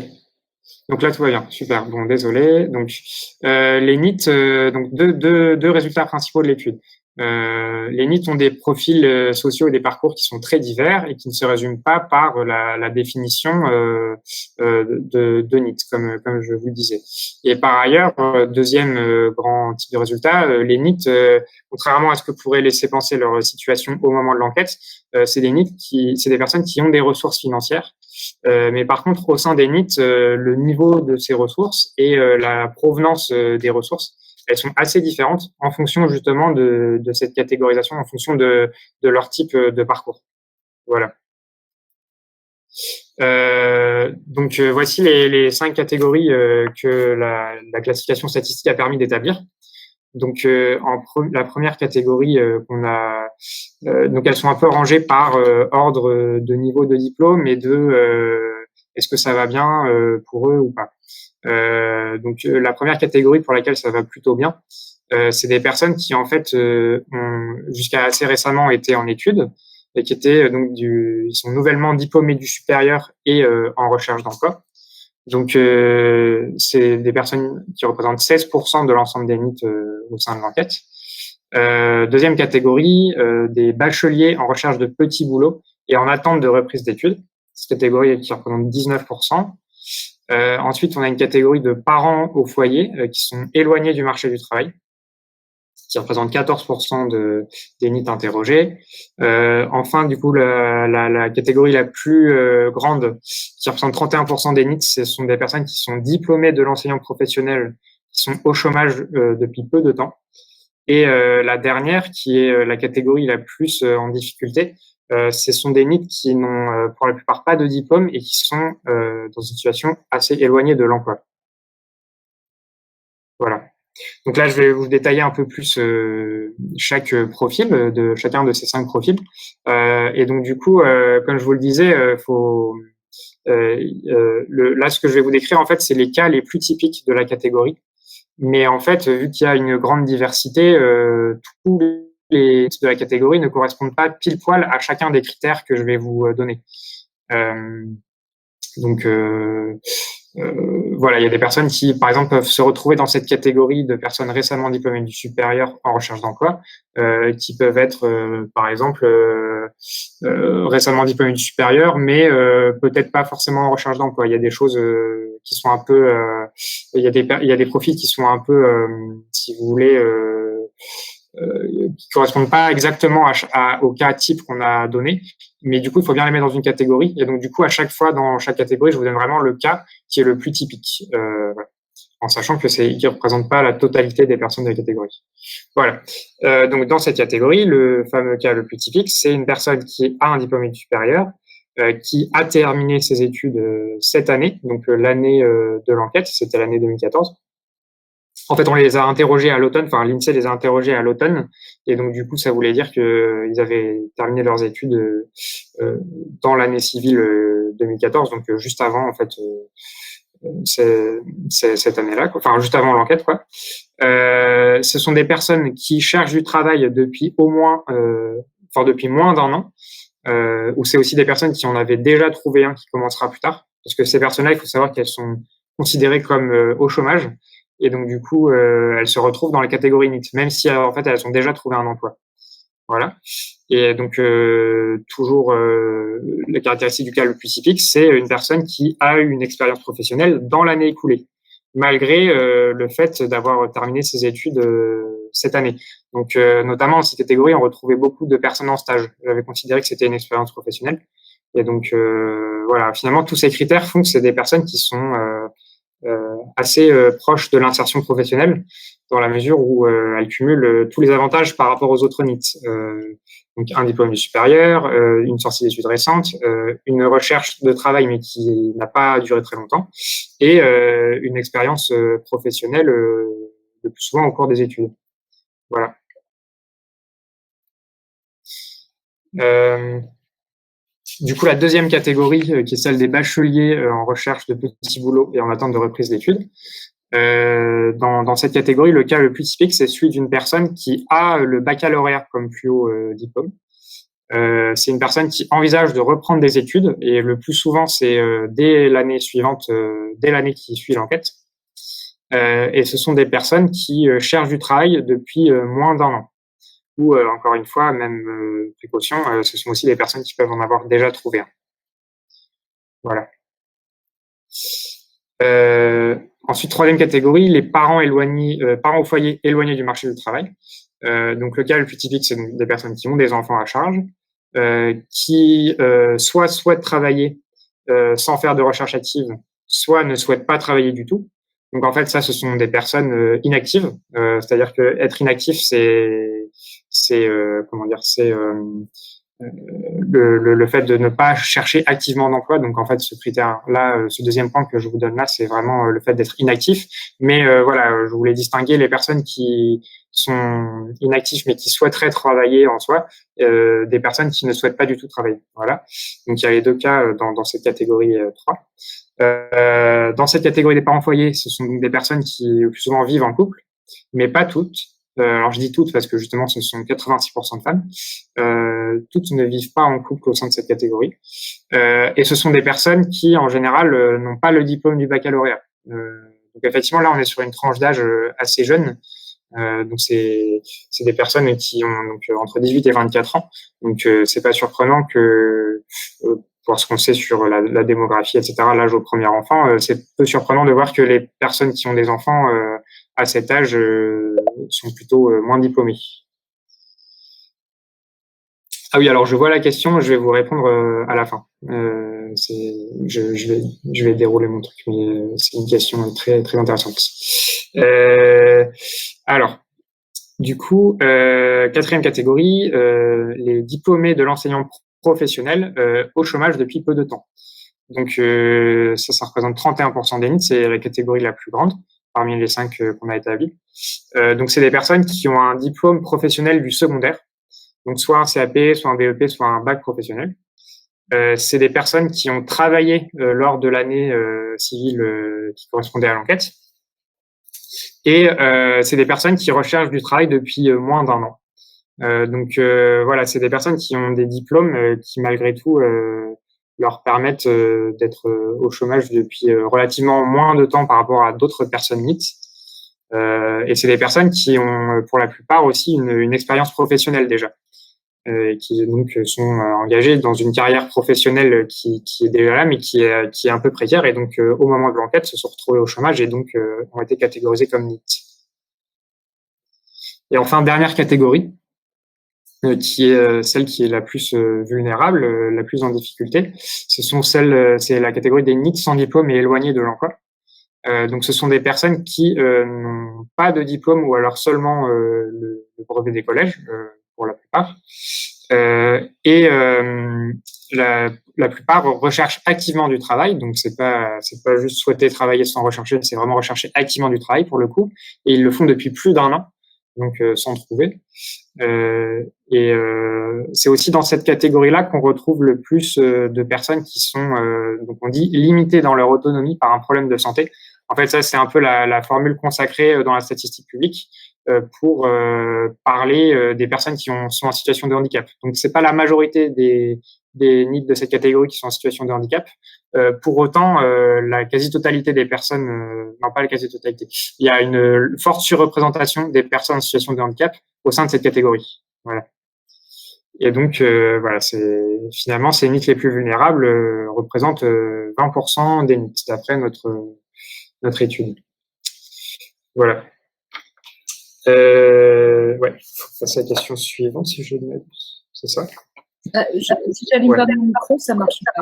Donc là, tout va bien. Super. Bon, désolé. Donc, les NEET, donc deux résultats principaux de l'étude. Les NEET ont des profils sociaux et des parcours qui sont très divers et qui ne se résument pas par la définition de NEET, comme je vous le disais. Et par ailleurs, deuxième grand type de résultat, les NEET, contrairement à ce que pourrait laisser penser leur situation au moment de l'enquête, c'est des personnes qui ont des ressources financières. Mais par contre, au sein des NEET, le niveau de ces ressources et la provenance des ressources, elles sont assez différentes en fonction justement de cette catégorisation, en fonction de leur type de parcours. Voilà. Donc voici les 5 catégories que la classification statistique a permis d'établir. Donc la première catégorie qu'on a, donc elles sont un peu rangées par ordre de niveau de diplôme et est-ce que ça va bien pour eux ou pas. Donc la première catégorie pour laquelle ça va plutôt bien, c'est des personnes qui en fait ont jusqu'à assez récemment été en études et qui étaient donc ils sont nouvellement diplômés du supérieur et en recherche d'emploi. Donc c'est des personnes qui représentent 16% de l'ensemble des NEET au sein de l'enquête. Deuxième catégorie, des bacheliers en recherche de petits boulots et en attente de reprise d'études. Cette catégorie qui représente 19%. Ensuite, on a une catégorie de parents au foyer qui sont éloignés du marché du travail, qui représente 14% des NEET interrogés. Enfin, du coup, la catégorie la plus grande, qui représente 31% des NEET, ce sont des personnes qui sont diplômées de l'enseignement professionnel, qui sont au chômage depuis peu de temps. Et la dernière, qui est la catégorie la plus en difficulté, ce sont des NEET qui n'ont pour la plupart pas de diplôme et qui sont dans une situation assez éloignée de l'emploi. Voilà. Donc là, je vais vous détailler un peu plus chaque profil de chacun de ces 5 profils. Et donc du coup, comme je vous le disais, là, ce que je vais vous décrire, en fait, c'est les cas les plus typiques de la catégorie. Mais en fait, vu qu'il y a une grande diversité, tous les types de la catégorie ne correspondent pas pile poil à chacun des critères que je vais vous donner. Donc voilà, il y a des personnes qui, par exemple, peuvent se retrouver dans cette catégorie de personnes récemment diplômées du supérieur en recherche d'emploi, qui peuvent être, par exemple, récemment diplômées du supérieur, mais peut-être pas forcément en recherche d'emploi. Il y a des choses qui sont un peu, il y a des profils qui sont un peu, si vous voulez, qui correspondent pas exactement au cas type qu'on a donné, mais du coup il faut bien les mettre dans une catégorie, et donc du coup à chaque fois dans chaque catégorie je vous donne vraiment le cas qui est le plus typique, voilà, en sachant que qui représente pas la totalité des personnes de la catégorie. Voilà. Donc dans cette catégorie, le fameux cas le plus typique, c'est une personne qui a un diplôme supérieur, qui a terminé ses études cette année, donc l'année de l'enquête, c'était l'année 2014. En fait, on les a interrogés à l'automne, enfin l'INSEE les a interrogés à l'automne, et donc du coup, ça voulait dire qu'ils avaient terminé leurs études dans l'année civile 2014, donc juste avant en fait cette année-là, enfin juste avant l'enquête, quoi. Ce sont des personnes qui cherchent du travail depuis au moins, depuis moins d'un an, ou c'est aussi des personnes qui en avaient déjà trouvé un qui commencera plus tard, parce que ces personnes-là, il faut savoir qu'elles sont considérées comme au chômage, et donc du coup, elles se retrouvent dans la catégorie NEET, même si en fait elles ont déjà trouvé un emploi. Voilà. Et donc toujours la caractéristique du cas le plus typique, c'est une personne qui a eu une expérience professionnelle dans l'année écoulée, malgré le fait d'avoir terminé ses études cette année. Donc notamment dans cette catégorie, on retrouvait beaucoup de personnes en stage. J'avais considéré que c'était une expérience professionnelle. Et donc voilà, finalement tous ces critères font que c'est des personnes qui sont assez proches de l'insertion professionnelle, dans la mesure où elle cumule tous les avantages par rapport aux autres NEET. Donc un diplôme du supérieur, une sortie d'études récente, une recherche de travail mais qui n'a pas duré très longtemps, et une expérience professionnelle le plus souvent au cours des études. Voilà. Du coup, la deuxième catégorie, qui est celle des bacheliers en recherche de petits boulots et en attente de reprise d'études. Dans cette catégorie, le cas le plus typique, c'est celui d'une personne qui a le baccalauréat comme plus haut diplôme. C'est une personne qui envisage de reprendre des études, et le plus souvent, c'est dès l'année suivante, dès l'année qui suit l'enquête. Et ce sont des personnes qui cherchent du travail depuis moins d'un an. Ou encore une fois, même précaution, ce sont aussi des personnes qui peuvent en avoir déjà trouvé un. Voilà. Ensuite, troisième catégorie, les parents éloignés, parents au foyer éloignés du marché du travail. Donc le cas le plus typique, c'est des personnes qui ont des enfants à charge, qui soit souhaitent travailler sans faire de recherche active, soit ne souhaitent pas travailler du tout. Donc en fait, ça, ce sont des personnes inactives. C'est-à-dire que être inactif, c'est comment dire, c'est le fait de ne pas chercher activement d'emploi. Donc en fait, ce critère-là, ce deuxième point que je vous donne là, c'est vraiment le fait d'être inactif. Mais voilà, je voulais distinguer les personnes qui sont inactifs mais qui souhaiteraient travailler en soi, des personnes qui ne souhaitent pas du tout travailler. Voilà. Donc il y a les deux cas dans cette catégorie 3. Dans cette catégorie des parents foyers, ce sont donc des personnes qui le plus souvent vivent en couple, mais pas toutes. Alors je dis toutes parce que justement ce sont 86% de femmes. Toutes ne vivent pas en couple au sein de cette catégorie. Et ce sont des personnes qui en général n'ont pas le diplôme du baccalauréat. Donc effectivement là on est sur une tranche d'âge assez jeune. Donc c'est des personnes qui ont donc entre 18 et 24 ans. Donc c'est pas surprenant que pour ce qu'on sait sur la démographie, etc., l'âge au premier enfant, c'est peu surprenant de voir que les personnes qui ont des enfants à cet âge sont plutôt moins diplômés. Ah oui, alors je vois la question, je vais vous répondre à la fin. Je vais dérouler mon truc, mais c'est une question très très intéressante. Alors, du coup, quatrième catégorie, les diplômés de l'enseignement professionnel au chômage depuis peu de temps. Donc ça représente 31% des NEET, c'est la catégorie la plus grande parmi les 5 qu'on a établis. Donc c'est des personnes qui ont un diplôme professionnel du secondaire, donc soit un CAP, soit un BEP, soit un bac professionnel. C'est des personnes qui ont travaillé lors de l'année civile qui correspondait à l'enquête. Et c'est des personnes qui recherchent du travail depuis moins d'un an. Donc voilà, c'est des personnes qui ont des diplômes qui malgré tout leur permettent d'être au chômage depuis relativement moins de temps par rapport à d'autres personnes NEET. Et c'est des personnes qui ont pour la plupart aussi une expérience professionnelle déjà. Qui donc sont engagés dans une carrière professionnelle qui est déjà là, mais qui est un peu précaire. Et donc, au moment de l'enquête, se sont retrouvés au chômage et donc ont été catégorisés comme NEET. Et enfin, dernière catégorie, qui est celle qui est la plus vulnérable, la plus en difficulté, c'est la catégorie des NEET sans diplôme et éloignés de l'emploi. Donc, ce sont des personnes qui n'ont pas de diplôme ou alors seulement le brevet des collèges, pour la plupart, La plupart recherchent activement du travail, donc c'est pas juste souhaiter travailler sans rechercher, c'est vraiment rechercher activement du travail pour le coup, et ils le font depuis plus d'1 an, donc sans trouver. C'est aussi dans cette catégorie-là qu'on retrouve le plus de personnes qui sont, donc on dit, limitées dans leur autonomie par un problème de santé. En fait, ça, c'est un peu la formule consacrée dans la statistique publique pour parler des personnes qui sont en situation de handicap. Donc, c'est pas la majorité des NEET de cette catégorie qui sont en situation de handicap. Pour autant, la quasi-totalité des personnes, non pas la quasi-totalité, il y a une forte surreprésentation des personnes en situation de handicap au sein de cette catégorie. Voilà. Et donc, voilà, finalement, ces NEET les plus vulnérables représentent 20% des NEET, d'après notre étude. Voilà. Ouais, faut passer à la question suivante, si je le mets. C'est ça? Si j'allume pas mon micro, ça marche pas.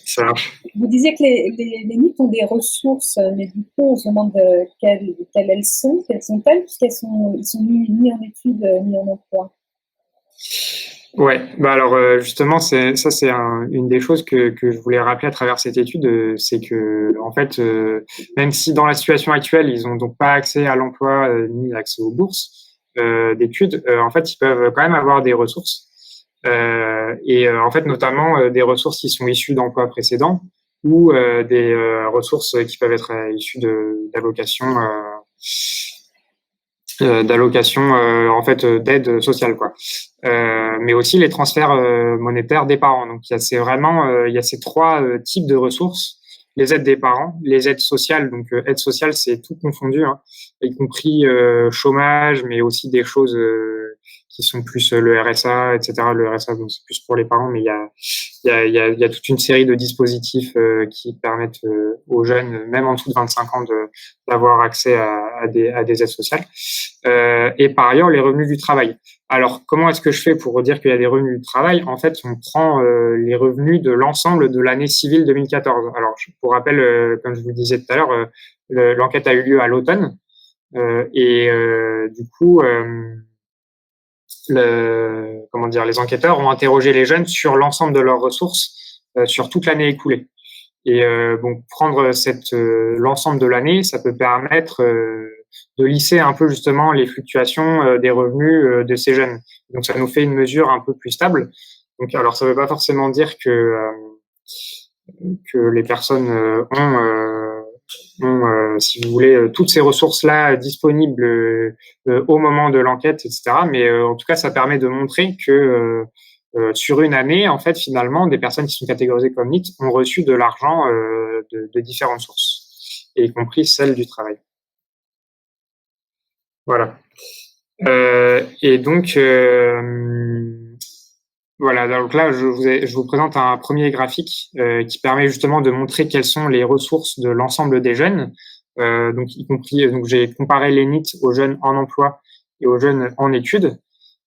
Ça marche. Vous disiez que les NEET ont des ressources, mais du coup, on se demande quelles elles sont, puisqu'ils sont ni en études ni en emploi. Ouais, bah alors justement, c'est une des choses que je voulais rappeler à travers cette étude, c'est que en fait, même si dans la situation actuelle, ils ont donc pas accès à l'emploi ni accès aux bourses d'études, en fait, ils peuvent quand même avoir des ressources en fait, notamment des ressources qui sont issues d'emplois précédents ou des ressources qui peuvent être issues d'allocations. En fait d'aide sociale quoi, mais aussi les transferts monétaires des parents. Donc il y a ces trois types de ressources: les aides des parents, les aides sociales. Donc aide sociale, c'est tout confondu, hein, y compris chômage, mais aussi des choses qui sont plus le RSA, etc. Le RSA, donc c'est plus pour les parents, mais il y a toute une série de dispositifs qui permettent aux jeunes, même en dessous de 25 ans, d'avoir accès à des aides sociales. Et par ailleurs, les revenus du travail. Alors, comment est-ce que je fais pour dire qu'il y a des revenus du travail? En fait, on prend les revenus de l'ensemble de l'année civile 2014. Alors, pour rappel, comme je vous disais tout à l'heure, l'enquête a eu lieu à l'automne. Du coup, les enquêteurs ont interrogé les jeunes sur l'ensemble de leurs ressources sur toute l'année écoulée. Et prendre l'ensemble de l'année, ça peut permettre de lisser un peu justement les fluctuations des revenus de ces jeunes. Donc ça nous fait une mesure un peu plus stable. Donc alors ça ne veut pas forcément dire que les personnes ont, si vous voulez, toutes ces ressources-là disponibles au moment de l'enquête, etc. Mais en tout cas, ça permet de montrer que sur une année, en fait, finalement, des personnes qui sont catégorisées comme NEET ont reçu de l'argent de différentes sources, y compris celle du travail. Voilà. Et donc, voilà. Donc là, je vous présente un premier graphique qui permet justement de montrer quelles sont les ressources de l'ensemble des jeunes. Donc, j'ai comparé les NEET aux jeunes en emploi et aux jeunes en études.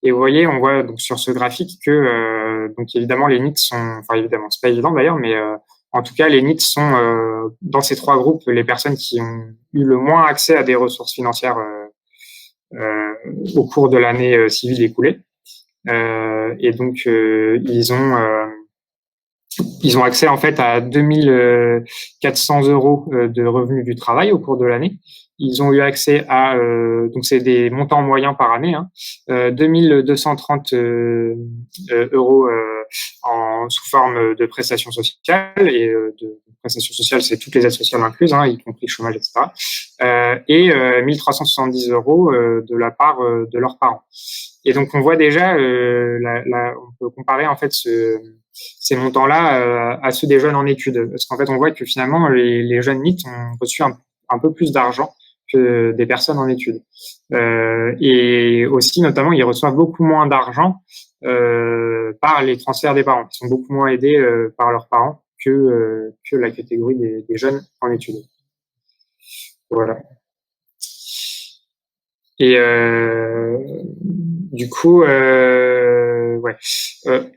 Et vous voyez, on voit donc sur ce graphique que donc évidemment les NEET sont, enfin évidemment, c'est pas évident d'ailleurs, mais en tout cas les NEET sont dans ces trois groupes les personnes qui ont eu le moins accès à des ressources financières au cours de l'année civile écoulée. Et donc ils ont accès en fait à 2400 € de revenus du travail au cours de l'année. Ils ont eu accès à, donc c'est des montants moyens par année, hein, 2230 € sous forme de prestations sociales, et de prestations sociales, c'est toutes les aides sociales incluses, hein, y compris chômage, etc. Et 1370 € de la part de leurs parents. Et donc on voit déjà, on peut comparer en fait ces montants-là à ceux des jeunes en études, parce qu'en fait on voit que finalement les jeunes NEET ont reçu un peu plus d'argent que des personnes en études. Et aussi, notamment, ils reçoivent beaucoup moins d'argent par les transferts des parents. Ils sont beaucoup moins aidés par leurs parents que la catégorie des jeunes en études. Voilà. Et du coup,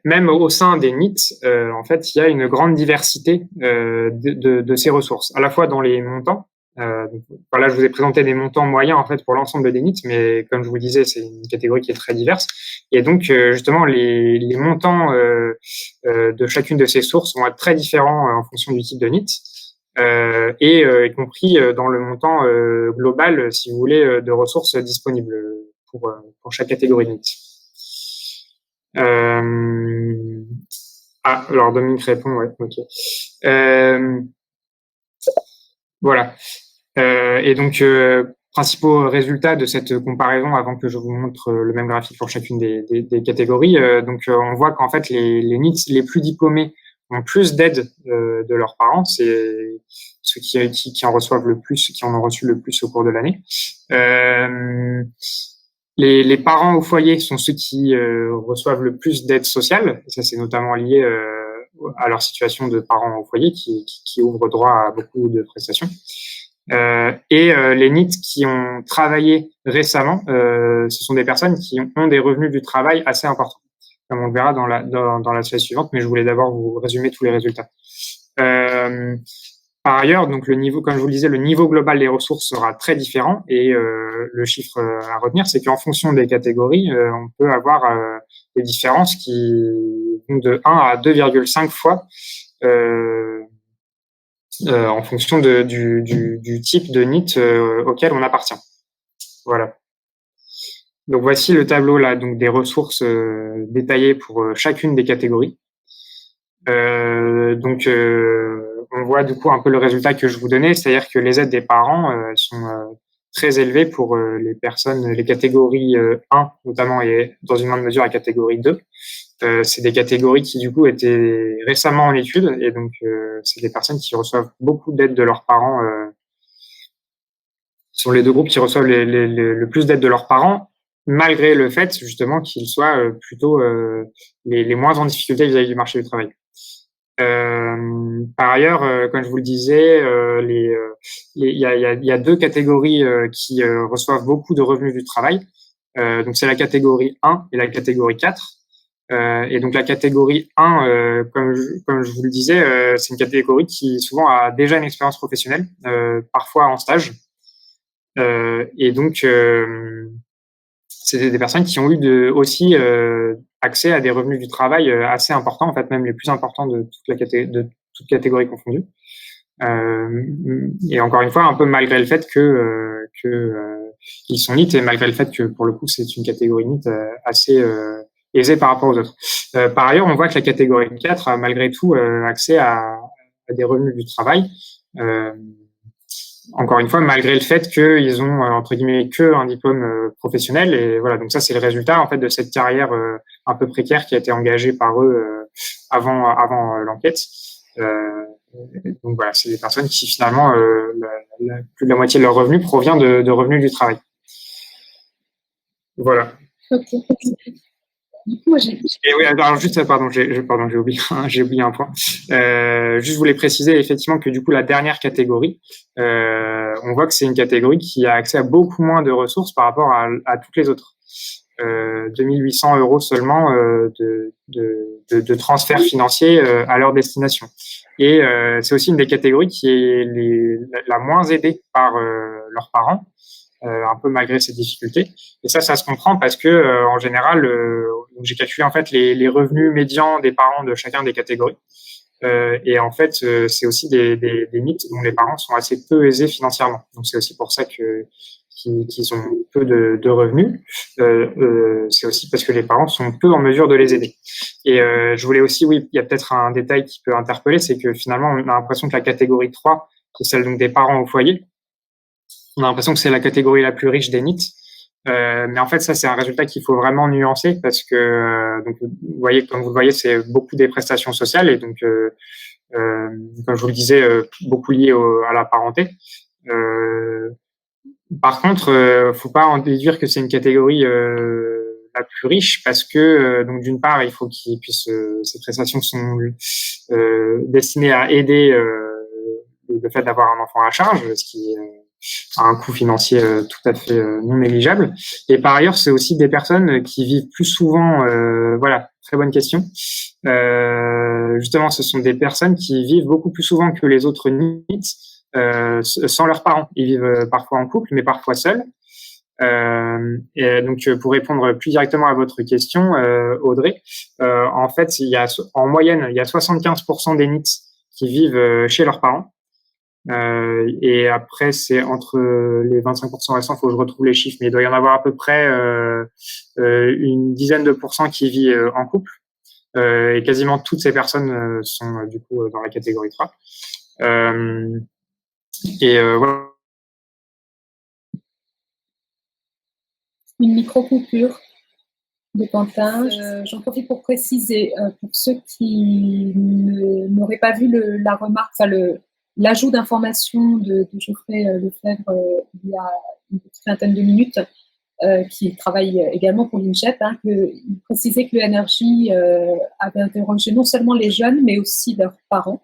même au sein des NEET, en fait, il y a une grande diversité de ces ressources, à la fois dans les montants, Donc, voilà, je vous ai présenté des montants moyens en fait pour l'ensemble des NEET, mais comme je vous le disais, c'est une catégorie qui est très diverse. Et donc, justement, les montants de chacune de ces sources vont être très différents en fonction du type de NEET, y compris dans le montant global, si vous voulez, de ressources disponibles pour chaque catégorie de NEET. Alors Dominique répond, ouais, ok. Voilà. Et donc, principaux résultats de cette comparaison, avant que je vous montre le même graphique pour chacune des catégories. Donc, on voit qu'en fait, les NEET les plus diplômés ont plus d'aide de leurs parents. C'est ceux qui en reçoivent le plus, qui en ont reçu le plus au cours de l'année. Les parents au foyer sont ceux qui reçoivent le plus d'aide sociale. Ça, c'est notamment lié à leur situation de parents au foyer qui ouvre droit à beaucoup de prestations. Les NEET qui ont travaillé récemment, ce sont des personnes qui ont des revenus du travail assez importants, comme on le verra dans la slide suivante, mais je voulais d'abord vous résumer tous les résultats. Par ailleurs, donc le niveau, comme je vous le disais, le niveau global des ressources sera très différent et le chiffre à retenir, c'est qu'en fonction des catégories, on peut avoir des différences qui vont de 1 à 2,5 fois en fonction du type de NEET auquel on appartient. Voilà. Donc voici le tableau là, donc des ressources détaillées pour chacune des catégories. On voit du coup un peu le résultat que je vous donnais, c'est-à-dire que les aides des parents sont très élevées pour les personnes, les catégories 1 notamment, et dans une moindre mesure la catégorie 2. C'est des catégories qui du coup étaient récemment en études, et donc c'est des personnes qui reçoivent beaucoup d'aide de leurs parents. Sont les deux groupes qui reçoivent le plus d'aide de leurs parents, malgré le fait justement qu'ils soient plutôt les moins en difficulté vis-à-vis du marché du travail. Par ailleurs, comme je vous le disais, il y a deux catégories qui reçoivent beaucoup de revenus du travail. Donc c'est la catégorie 1 et la catégorie 4. Et donc la catégorie 1, comme je vous le disais, c'est une catégorie qui souvent a déjà une expérience professionnelle, parfois en stage. Et donc c'est des personnes qui ont eu aussi accès à des revenus du travail assez importants, en fait même les plus importants de toute catégorie confondue. Et encore une fois, un peu malgré le fait qu'ils sont NEET et malgré le fait que pour le coup c'est une catégorie NEET assez aisée par rapport aux autres. Par ailleurs, on voit que la catégorie 4 a malgré tout accès à des revenus du travail. Encore une fois, malgré le fait qu'ils ont entre guillemets que un diplôme professionnel, et voilà. Donc ça, c'est le résultat en fait de cette carrière un peu précaire qui a été engagée par eux avant l'enquête. Donc voilà, c'est des personnes qui finalement plus de la moitié de leur revenu provient de revenus du travail. Voilà. Ok. Du coup, moi, et oui, alors juste, pardon, j'ai oublié un point. Juste, je voulais préciser effectivement que du coup, la dernière catégorie, on voit que c'est une catégorie qui a accès à beaucoup moins de ressources par rapport à toutes les autres. 2800 € seulement de transferts financiers à leur destination. Et c'est aussi une des catégories qui est la moins aidée par leurs parents. Un peu malgré ces difficultés. Et ça se comprend parce que en général, j'ai calculé en fait les revenus médians des parents de chacun des catégories. Et en fait, c'est aussi des NEET dont les parents sont assez peu aisés financièrement. Donc c'est aussi pour ça qu'ils ont peu de revenus. C'est aussi parce que les parents sont peu en mesure de les aider. Et je voulais aussi, oui, il y a peut-être un détail qui peut interpeller, c'est que finalement, on a l'impression que la catégorie 3, qui est celle donc des parents au foyer, on a l'impression que c'est la catégorie la plus riche des NEET. Mais en fait, ça, c'est un résultat qu'il faut vraiment nuancer parce que, donc, vous voyez, comme vous le voyez, c'est beaucoup des prestations sociales et donc, comme je vous le disais, beaucoup lié à la parenté. Par contre, faut pas en déduire que c'est une catégorie la plus riche parce que, donc, d'une part, il faut qu'ils puissent, ces prestations sont destinées à aider le fait d'avoir un enfant à charge, ce qui a un coût financier tout à fait non négligeable. Et par ailleurs, c'est aussi des personnes qui vivent plus souvent, voilà, très bonne question. Justement, ce sont des personnes qui vivent beaucoup plus souvent que les autres NEET sans leurs parents. Ils vivent parfois en couple, mais parfois seuls. Et donc, pour répondre plus directement à votre question, Audrey, en fait, en moyenne, il y a 75% des NEET qui vivent chez leurs parents. Et après, c'est entre les 25% restants, il faut que je retrouve les chiffres, mais il doit y en avoir à peu près une dizaine de pourcents qui vivent en couple. Et quasiment toutes ces personnes sont du coup dans la catégorie 3. Voilà. Une micro-coupure de Quentin. J'en profite pour préciser, pour ceux qui n'auraient pas vu la remarque, enfin l'ajout d'informations de Geoffrey Lefebvre il y a une petite vingtaine de minutes, qui travaille également pour l'INSHEP, il précisait que le NRJ avait interrogé non seulement les jeunes, mais aussi leurs parents,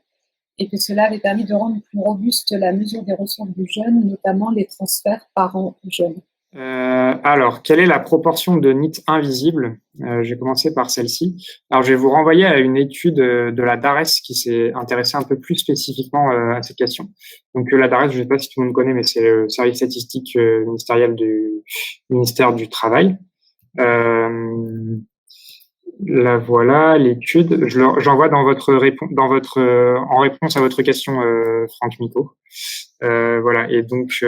et que cela avait permis de rendre plus robuste la mesure des ressources du jeune, notamment les transferts parents-jeunes. Alors, quelle est la proportion de NEET invisibles? Je vais commencer par celle-ci. Alors, je vais vous renvoyer à une étude de la DARES qui s'est intéressée un peu plus spécifiquement à cette question. Donc, la DARES, je ne sais pas si tout le monde connaît, mais c'est le service statistique ministériel du ministère du Travail. La voilà, l'étude. J'envoie en réponse à votre question, Franck Micot. Voilà. Et donc,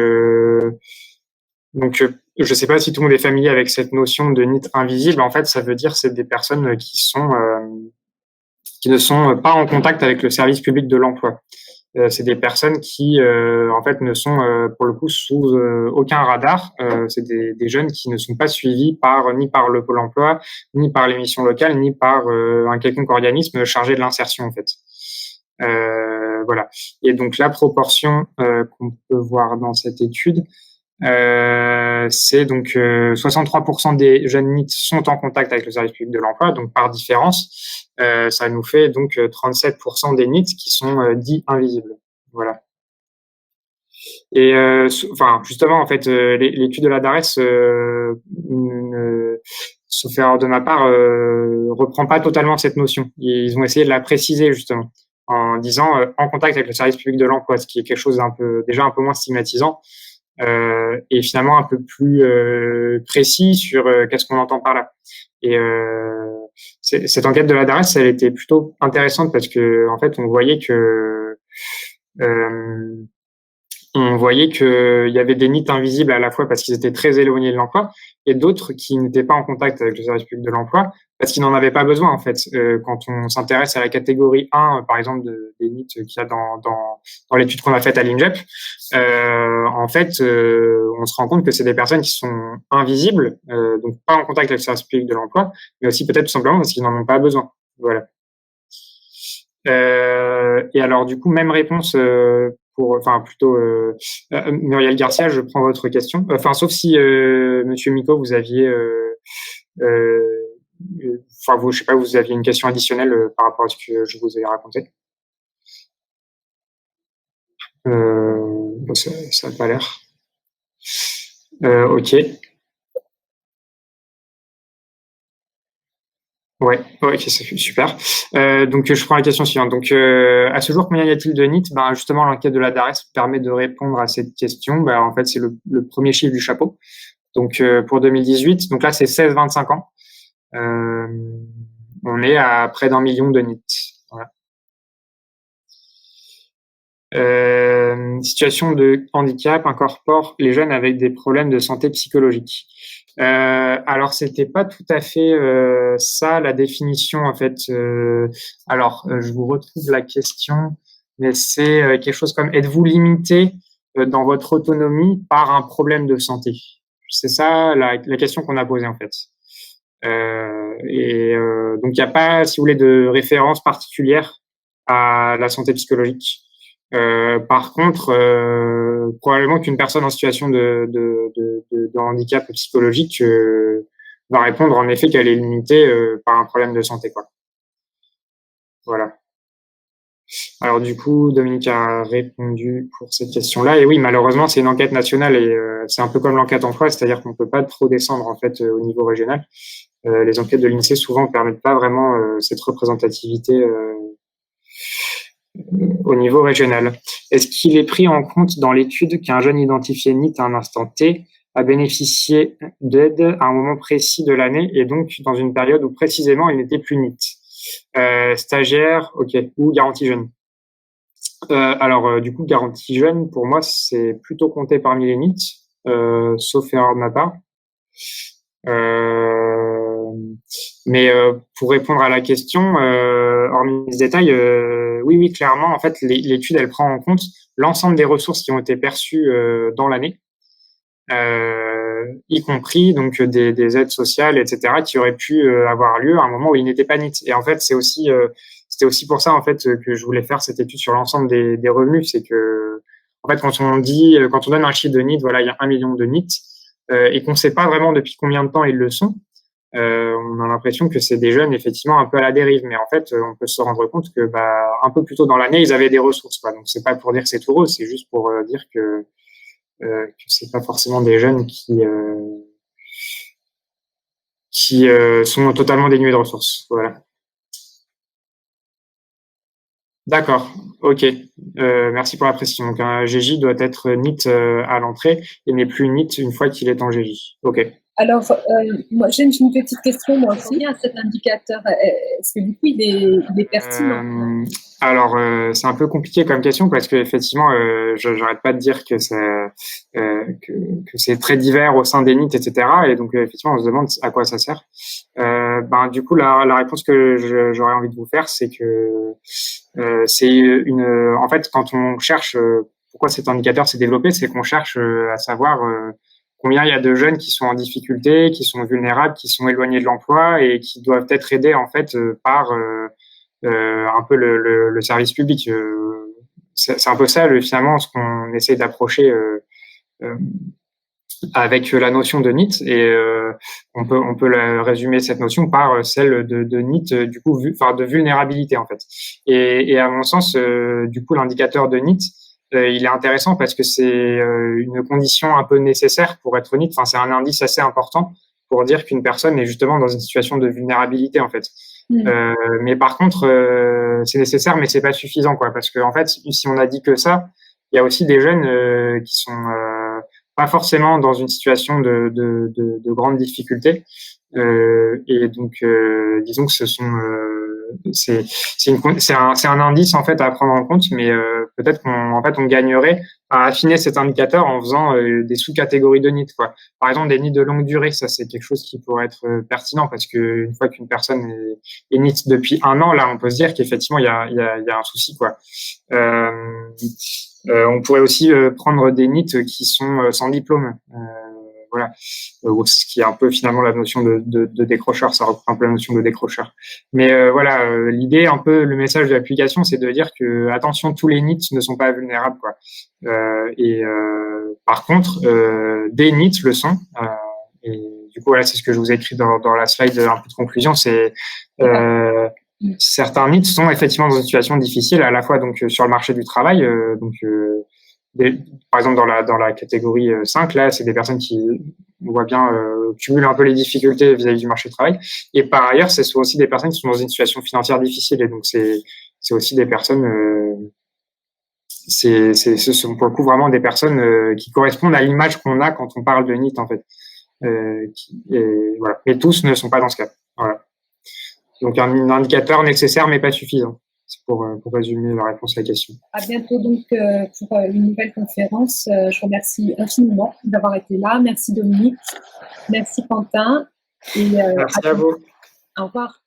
je ne sais pas si tout le monde est familier avec cette notion de NEET invisible. En fait, ça veut dire que c'est des personnes qui ne sont pas en contact avec le service public de l'emploi. C'est des personnes qui, en fait, ne sont pour le coup sous aucun radar. C'est des jeunes qui ne sont pas suivis ni par le Pôle emploi, ni par les missions locales, ni par un quelconque organisme chargé de l'insertion, en fait. Voilà. Et donc la proportion qu'on peut voir dans cette étude, c'est donc 63% des jeunes NEET sont en contact avec le service public de l'emploi, donc par différence, ça nous fait donc 37% des NEET qui sont dits invisibles. Voilà. Et justement, en fait, l'étude de la DARES, sauf erreur de ma part, reprend pas totalement cette notion. Ils ont essayé de la préciser justement en disant en contact avec le service public de l'emploi, ce qui est quelque chose déjà un peu moins stigmatisant. Et finalement un peu plus précis sur qu'est-ce qu'on entend par là. Et cette enquête de la DARES, elle était plutôt intéressante parce que en fait, on voyait qu'il y avait des NEET invisibles à la fois parce qu'ils étaient très éloignés de l'emploi et d'autres qui n'étaient pas en contact avec le service public de l'emploi parce qu'ils n'en avaient pas besoin, en fait. Quand on s'intéresse à la catégorie 1, par exemple, des NEET qu'il y a dans l'étude qu'on a faite à l'INJEP, en fait, on se rend compte que c'est des personnes qui sont invisibles, donc pas en contact avec le service public de l'emploi, mais aussi peut-être tout simplement parce qu'ils n'en ont pas besoin. Voilà. Et alors, du coup, même réponse Muriel Garcia, je prends votre question. Sauf si, Monsieur Micot, vous aviez, je sais pas, vous aviez une question additionnelle par rapport à ce que je vous ai raconté. Ça n'a pas l'air. Ok. Ouais, ok, c'est super. Donc, je prends la question suivante. Donc, à ce jour, combien y a-t-il de NEET? Justement, l'enquête de la DARES permet de répondre à cette question. En fait, c'est le premier chiffre du chapeau. Donc, pour 2018, donc là, c'est 16-25 ans. On est à près d'1 million de NEET. Voilà. Situation de handicap incorpore les jeunes avec des problèmes de santé psychologique. Alors, c'était pas tout à fait ça la définition en fait. Je vous retrouve la question, mais c'est quelque chose comme êtes-vous limité dans votre autonomie par un problème de santé? C'est ça la question qu'on a posée en fait. Donc, il n'y a pas, si vous voulez, de référence particulière à la santé psychologique. Par contre, probablement qu'une personne en situation de handicap psychologique va répondre en effet qu'elle est limitée par un problème de santé, quoi. Voilà. Alors du coup, Dominique a répondu pour cette question-là. Et oui, malheureusement, c'est une enquête nationale et c'est un peu comme l'enquête emploi, c'est-à-dire qu'on ne peut pas trop descendre en fait au niveau régional. Les enquêtes de l'INSEE souvent ne permettent pas vraiment cette représentativité au niveau régional. Est-ce qu'il est pris en compte dans l'étude qu'un jeune identifié NEET à un instant T a bénéficié d'aide à un moment précis de l'année et donc dans une période où précisément il n'était plus NEET? Stagiaire, ok, ou garantie jeune. Alors, du coup, garantie jeune, pour moi, c'est plutôt compté parmi les NEET, sauf erreur de ma part. Mais pour répondre à la question, hormis ce détail, oui, clairement, en fait, l'étude, elle prend en compte l'ensemble des ressources qui ont été perçues dans l'année, y compris donc des aides sociales, etc., qui auraient pu avoir lieu à un moment où il n'était pas NEET. Et en fait, c'était aussi pour ça en fait que je voulais faire cette étude sur l'ensemble des revenus. C'est que en fait, quand on donne un chiffre de NEET, voilà, il y a 1 million de NEET, et qu'on ne sait pas vraiment depuis combien de temps ils le sont. On a l'impression que c'est des jeunes effectivement un peu à la dérive, mais en fait, on peut se rendre compte que un peu plus tôt dans l'année, ils avaient des ressources, quoi. Donc c'est pas pour dire que c'est tout rose, c'est juste pour dire que c'est pas forcément des jeunes qui sont totalement dénués de ressources. Voilà. D'accord, ok. Merci pour la précision. Donc un GJ doit être NEET à l'entrée et n'est plus NEET une fois qu'il est en GJ. Ok. Alors, moi, j'ai une petite question, moi aussi, à cet indicateur. Est-ce que du coup, il est pertinent? Alors, c'est un peu compliqué comme question parce que effectivement, j'arrête pas de dire que c'est très divers au sein des NEET, etc. Et donc, effectivement, on se demande à quoi ça sert. Du coup, la réponse que j'aurais envie de vous faire, c'est que en fait, quand on cherche pourquoi cet indicateur s'est développé, c'est qu'on cherche à savoir combien il y a de jeunes qui sont en difficulté, qui sont vulnérables, qui sont éloignés de l'emploi et qui doivent être aidés en fait par un peu le service public. C'est un peu ça, finalement, ce qu'on essaie d'approcher avec la notion de NEET. Et on peut résumer cette notion par celle de NEET, du coup, de vulnérabilité en fait. Et à mon sens, du coup, l'indicateur de NEET, il est intéressant parce que c'est une condition un peu nécessaire pour être NEET. Enfin, c'est un indice assez important pour dire qu'une personne est justement dans une situation de vulnérabilité en fait. Mais par contre, c'est nécessaire, mais c'est pas suffisant, quoi. Parce que en fait, si on a dit que ça, il y a aussi des jeunes qui sont pas forcément dans une situation de grande difficulté. Et donc, disons que c'est un indice en fait à prendre en compte, mais peut-être on gagnerait à affiner cet indicateur en faisant des sous-catégories de NEET, quoi. Par exemple, des NEET de longue durée, ça c'est quelque chose qui pourrait être pertinent parce que une fois qu'une personne est NEET depuis 1 an, là on peut se dire qu'effectivement il y a un souci, quoi. On pourrait aussi prendre des NEET qui sont sans diplôme. Voilà, ce qui est un peu finalement la notion de décrocheur, ça reprend un peu la notion de décrocheur. Mais voilà, l'idée, un peu le message de l'application, c'est de dire que attention, tous les NEET ne sont pas vulnérables, quoi. Par contre, des NEET le sont. Et du coup, voilà, c'est ce que je vous ai écrit dans la slide un peu de conclusion, c'est certains NEET sont effectivement dans une situation difficile, à la fois donc sur le marché du travail, par exemple, dans la catégorie 5, là, c'est des personnes qui, on voit bien, cumulent un peu les difficultés vis-à-vis du marché du travail. Et par ailleurs, c'est aussi des personnes qui sont dans une situation financière difficile. Et donc, c'est aussi des personnes, ce sont pour le coup vraiment des personnes qui correspondent à l'image qu'on a quand on parle de NEET, en fait. Voilà. Mais tous ne sont pas dans ce cas. Voilà. Donc, un indicateur nécessaire, mais pas suffisant. C'est pour résumer la réponse à la question. À bientôt donc pour une nouvelle conférence. Je vous remercie infiniment d'avoir été là. Merci Dominique. Merci Quentin. Merci à vous. Au revoir.